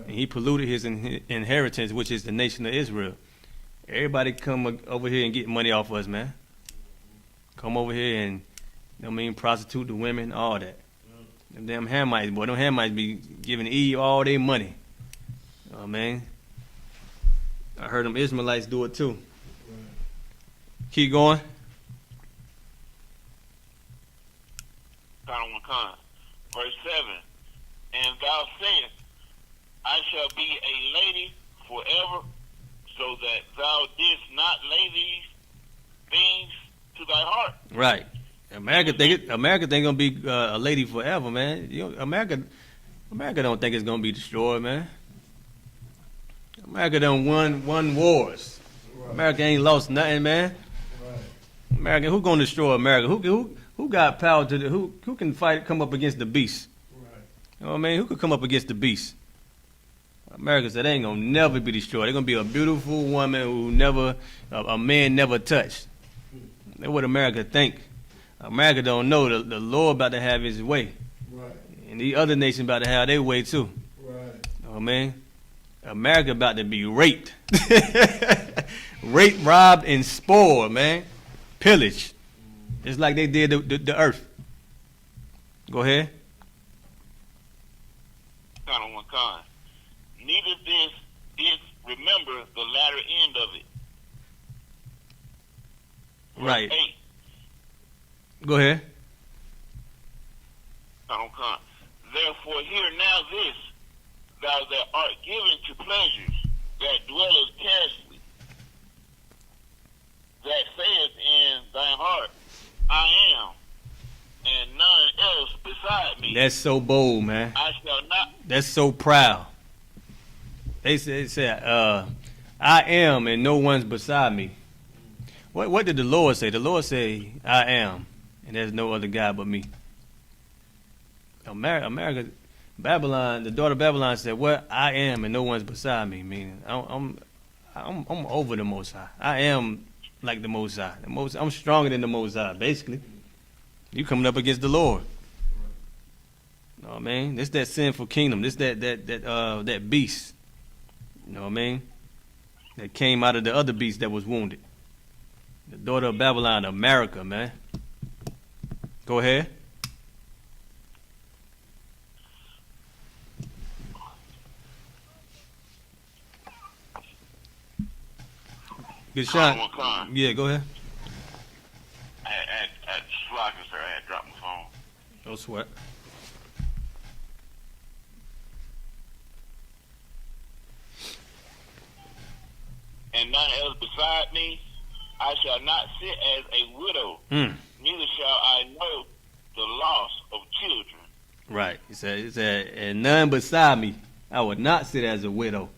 And he polluted his inheritance, which is the nation of Israel. Everybody come over here and get money off us, man. Come over here and, you know what I mean, prostitute the women, all that. Them damn Hamites, boy, them Hamites be giving Eve all their money. You know what I mean? I heard them Israelites do it too. Keep going. Verse 7. And thou sayest, I shall be a lady forever, so that thou didst not lay these things to thy heart. Right. America think gonna be a lady forever, man. You know, America don't think it's gonna be destroyed, man. America done won wars. Right. America ain't lost nothing, man. Right. America, who gonna destroy America? Who got power to who can fight, come up against the beast? Right. You know what I mean? Who could come up against the beast? America said they ain't gonna never be destroyed. They're gonna be a beautiful woman who a man never touched. That's what America think. America don't know the Lord about to have his way. Right. And the other nations about to have their way too. Right. You know what I mean? America about to be raped. Raped, robbed, and spoiled, man. Pillaged. Just like they did the earth. Go ahead. Neither did remember the latter end of it. Right. 8. Go ahead. Therefore hear now this, thou that art given to pleasures, that dwellest carelessly, that sayest in thine heart, I am, and none else beside me. That's so bold, man. I shall not. That's so proud. They said, I am, and no one's beside me. What did the Lord say? The Lord say, I am, and there's no other God but me. America, Babylon, the daughter of Babylon said, "What I am, and no one's beside me." Meaning, I'm over the Most High. I am like the Most High. I'm stronger than the Most High. Basically, you coming up against the Lord. You know what I mean? This that sinful kingdom. This that beast. You know what I mean? That came out of the other beast that was wounded. The daughter of Babylon, America, man. Go ahead. Good shot. Yeah, go ahead. At Slacker, sir, I had dropped my phone. No sweat. And none else beside me, I shall not sit as a widow, neither shall I know the loss of children. Right. He said, and none beside me, I would not sit as a widow.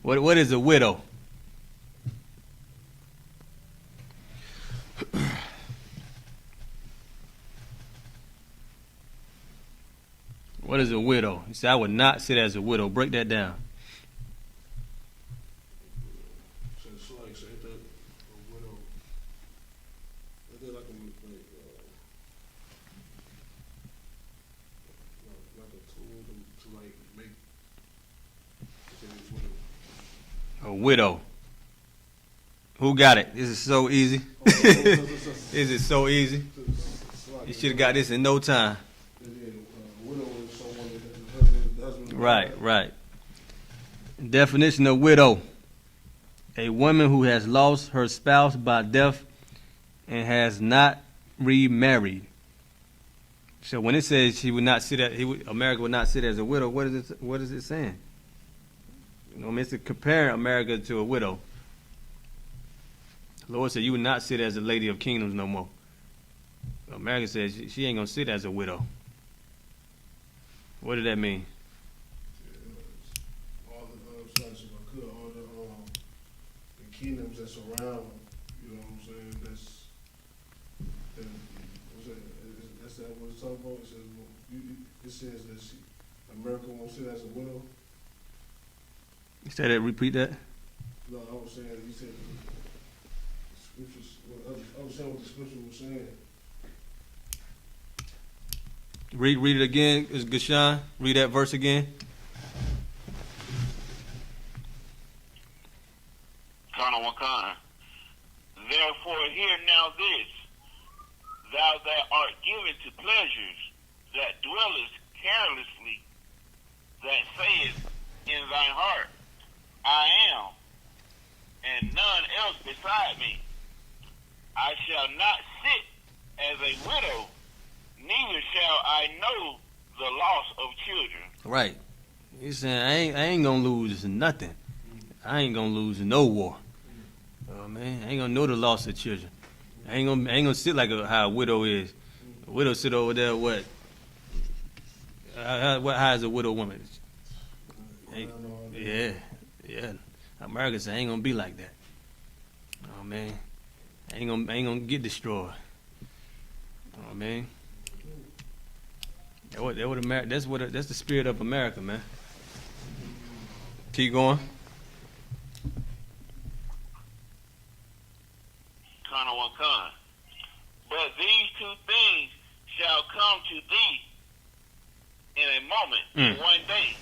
What is a widow? What is a widow? He said, I would not sit as a widow. Break that down. So it's like, say that a widow. I did like a tool to like make. A widow. Who got it? This is so easy. Is it so easy? You should have got this in no time. Right. Definition of widow. A woman who has lost her spouse by death and has not remarried. So when it says she would not sit America would not sit as a widow, what is it saying? You know, it's comparing America to a widow. The Lord said you would not sit as a lady of kingdoms no more. America says she ain't gonna sit as a widow. What did that mean? All the kingdoms that surround, you know what I'm saying? That's that what it's talking about. It says that America won't sit as a widow. You said that. Repeat that. No, I was saying you said the scriptures. I was saying what the scripture was saying. Read it again, Gashan. Read that verse again. Therefore hear now this, thou that art given to pleasures, that dwellest carelessly, that sayest in thine heart, I am, and none else beside me. I shall not sit as a widow, neither shall I know the loss of children. Right. He's saying I ain't gonna lose nothing. I ain't gonna lose no war. Oh man, I ain't gonna know the loss of children. I ain't gonna sit like how a widow is. A widow sit over there. What? How is a widow woman? Yeah. America said I ain't gonna be like that. Oh man, I ain't gonna get destroyed. Oh man. That's the spirit of America, man. Keep going. But these two things shall come to thee in a moment, in one day,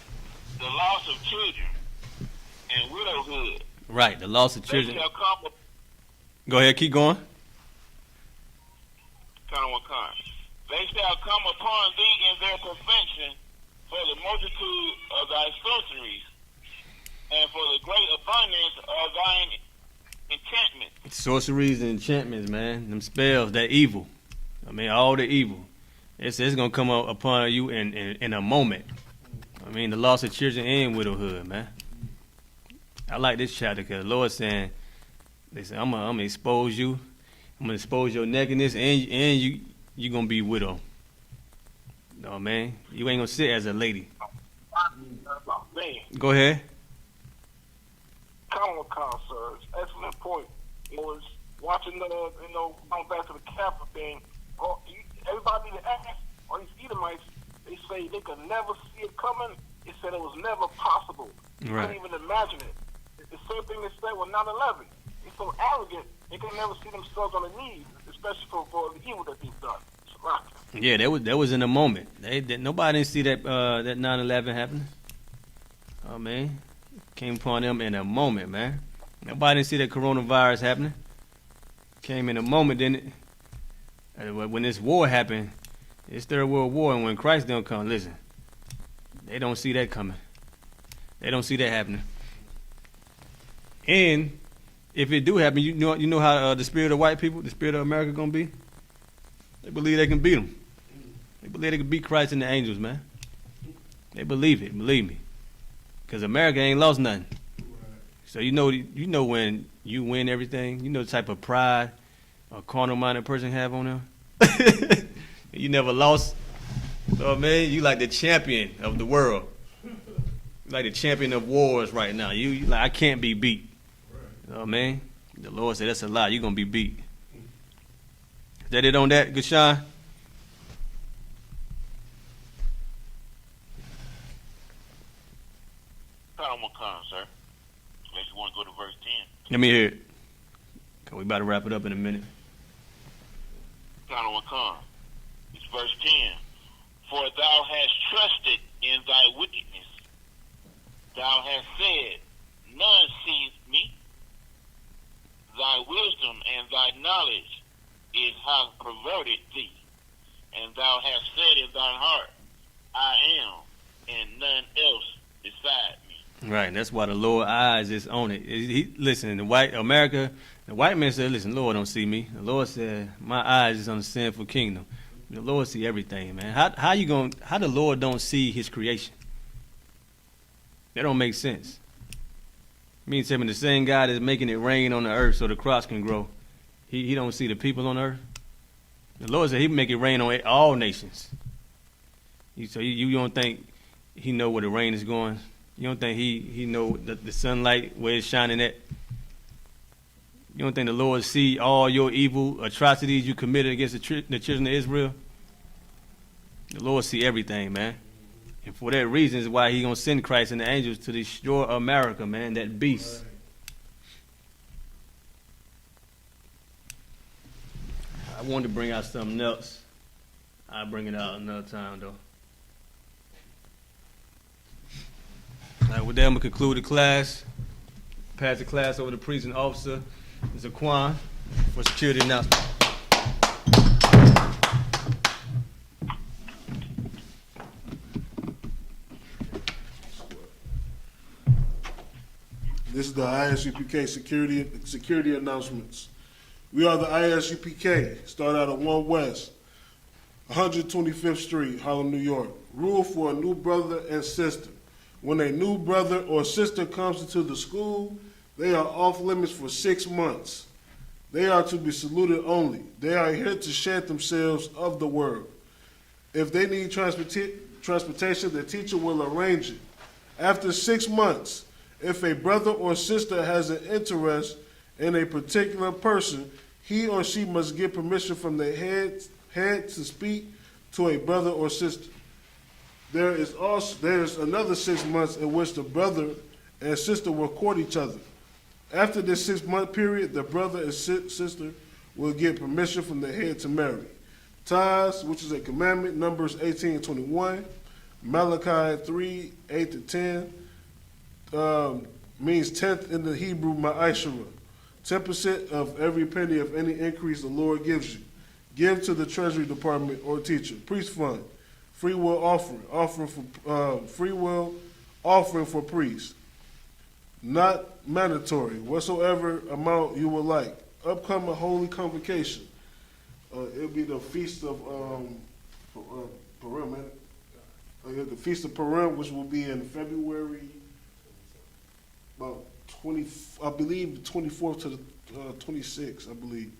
the loss of children and widowhood. Right, the loss of children. They shall come. Go ahead, keep going. They shall come upon thee in their perfection for the multitude of thy sorceries, and for the great abundance of thine enchantment. Sorceries and enchantments, man. Them spells, that evil. I mean, all the evil. It's going to come upon you in a moment. I mean, the loss of children and widowhood, man. I like this chapter because the Lord's saying, listen, I'm going to expose you. I'm going to expose your nakedness, and you going to be widow. No, man. You ain't going to sit as a lady. Go ahead. Sir. Excellent point. It was watching going back to the Kappa thing. Everybody that asked, or these Edomites, they say they could never see it coming. They said it was never possible. You couldn't even imagine it. It's the same thing they said with 9/11. They're so arrogant, they could never see themselves on their knees, especially for the evil that they've done. Yeah, that was in a moment. Nobody didn't see that 9/11 happening. Oh man, came upon them in a moment, man. Nobody didn't see that coronavirus happening. Came in a moment, didn't it? When this war happened, it's Third World War, and when Christ don't come, listen, they don't see that coming. They don't see that happening. And if it do happen, you know how the spirit of white people, the spirit of America, gonna be. They believe they can beat them. They believe they can beat Christ and the angels, man. They believe it, believe me. Because America ain't lost nothing. So you know when you win everything, you know the type of pride a carnal-minded person have on them. You never lost. So, man, you like the champion of the world. You like the champion of wars right now. You like, I can't be beat. Oh, man. The Lord said, that's a lie. You're going to be beat. Is that it on that, Gashan? Shalom, sir. Unless you want to go to verse 10. Let me hear it. Cause we about to wrap it up in a minute. Shalom, it's verse 10. For thou hast trusted in thy wickedness. Thou hast said, none sees me. Thy wisdom and thy knowledge is have perverted thee. And thou hast said in thine heart, I am, and none else beside me. Right, that's why the Lord's eyes is on it. Listen, the white man said, listen, Lord don't see me. The Lord said, my eyes is on the sinful kingdom. The Lord see everything, man. How the Lord don't see his creation? That don't make sense. Means him the same God is making it rain on the earth so the crops can grow. He don't see the people on earth. The Lord said he make it rain on all nations. So you don't think he know where the rain is going? You don't think he know the sunlight where it's shining at? You don't think the Lord see all your evil atrocities you committed against the children of Israel? The Lord see everything, man. And for that reason is why he going to send Christ and the angels to destroy America, man, that beast. I wanted to bring out something else. I'll bring it out another time, though. All right, with that, I'm going to conclude the class. Pass the class over to Precinct Officer Zaquan for security announcement. This is the I.S.U.P.K. security announcements. We are the I.S.U.P.K. Start out at 1 West, 125th Street, Harlem, New York. Rule for a new brother and sister. When a new brother or sister comes into the school, they are off limits for 6 months. They are to be saluted only. They are here to shed themselves of the word. If they need transportation, the teacher will arrange it. After 6 months, if a brother or sister has an interest in a particular person, he or she must get permission from the head to speak to a brother or sister. There is another 6 months in which the brother and sister will court each other. After this 6-month period, the brother and sister will get permission from the head to marry. TITHES, which is a commandment, Numbers 18 and 21, Malachi 3, 8 to 10, means 10th in the Hebrew ma'ashara. 10% of every penny of any increase the Lord gives you. Give to the Treasury Department or teacher. Priest fund. Free will offering for priests. Not mandatory. Whatsoever amount you would like. Upcoming holy convocation. It'll be the feast of Purim, the feast of Purim, which will be in February, about 24th to the 26th, I believe.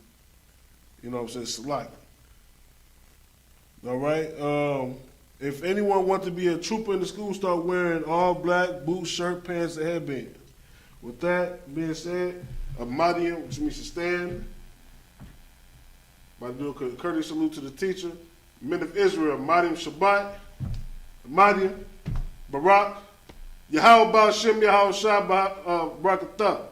You know what I'm saying? Salak. All right. If anyone wants to be a trooper in the school, start wearing all black boots, shirt, pants, and headbands. With that being said, a Madian, which means to stand. By doing a courteous salute to the teacher. Men of Israel, Madian Shabbat, Madian, Barak, Yahweh Shem Yahweh Shabbat, Barakatah.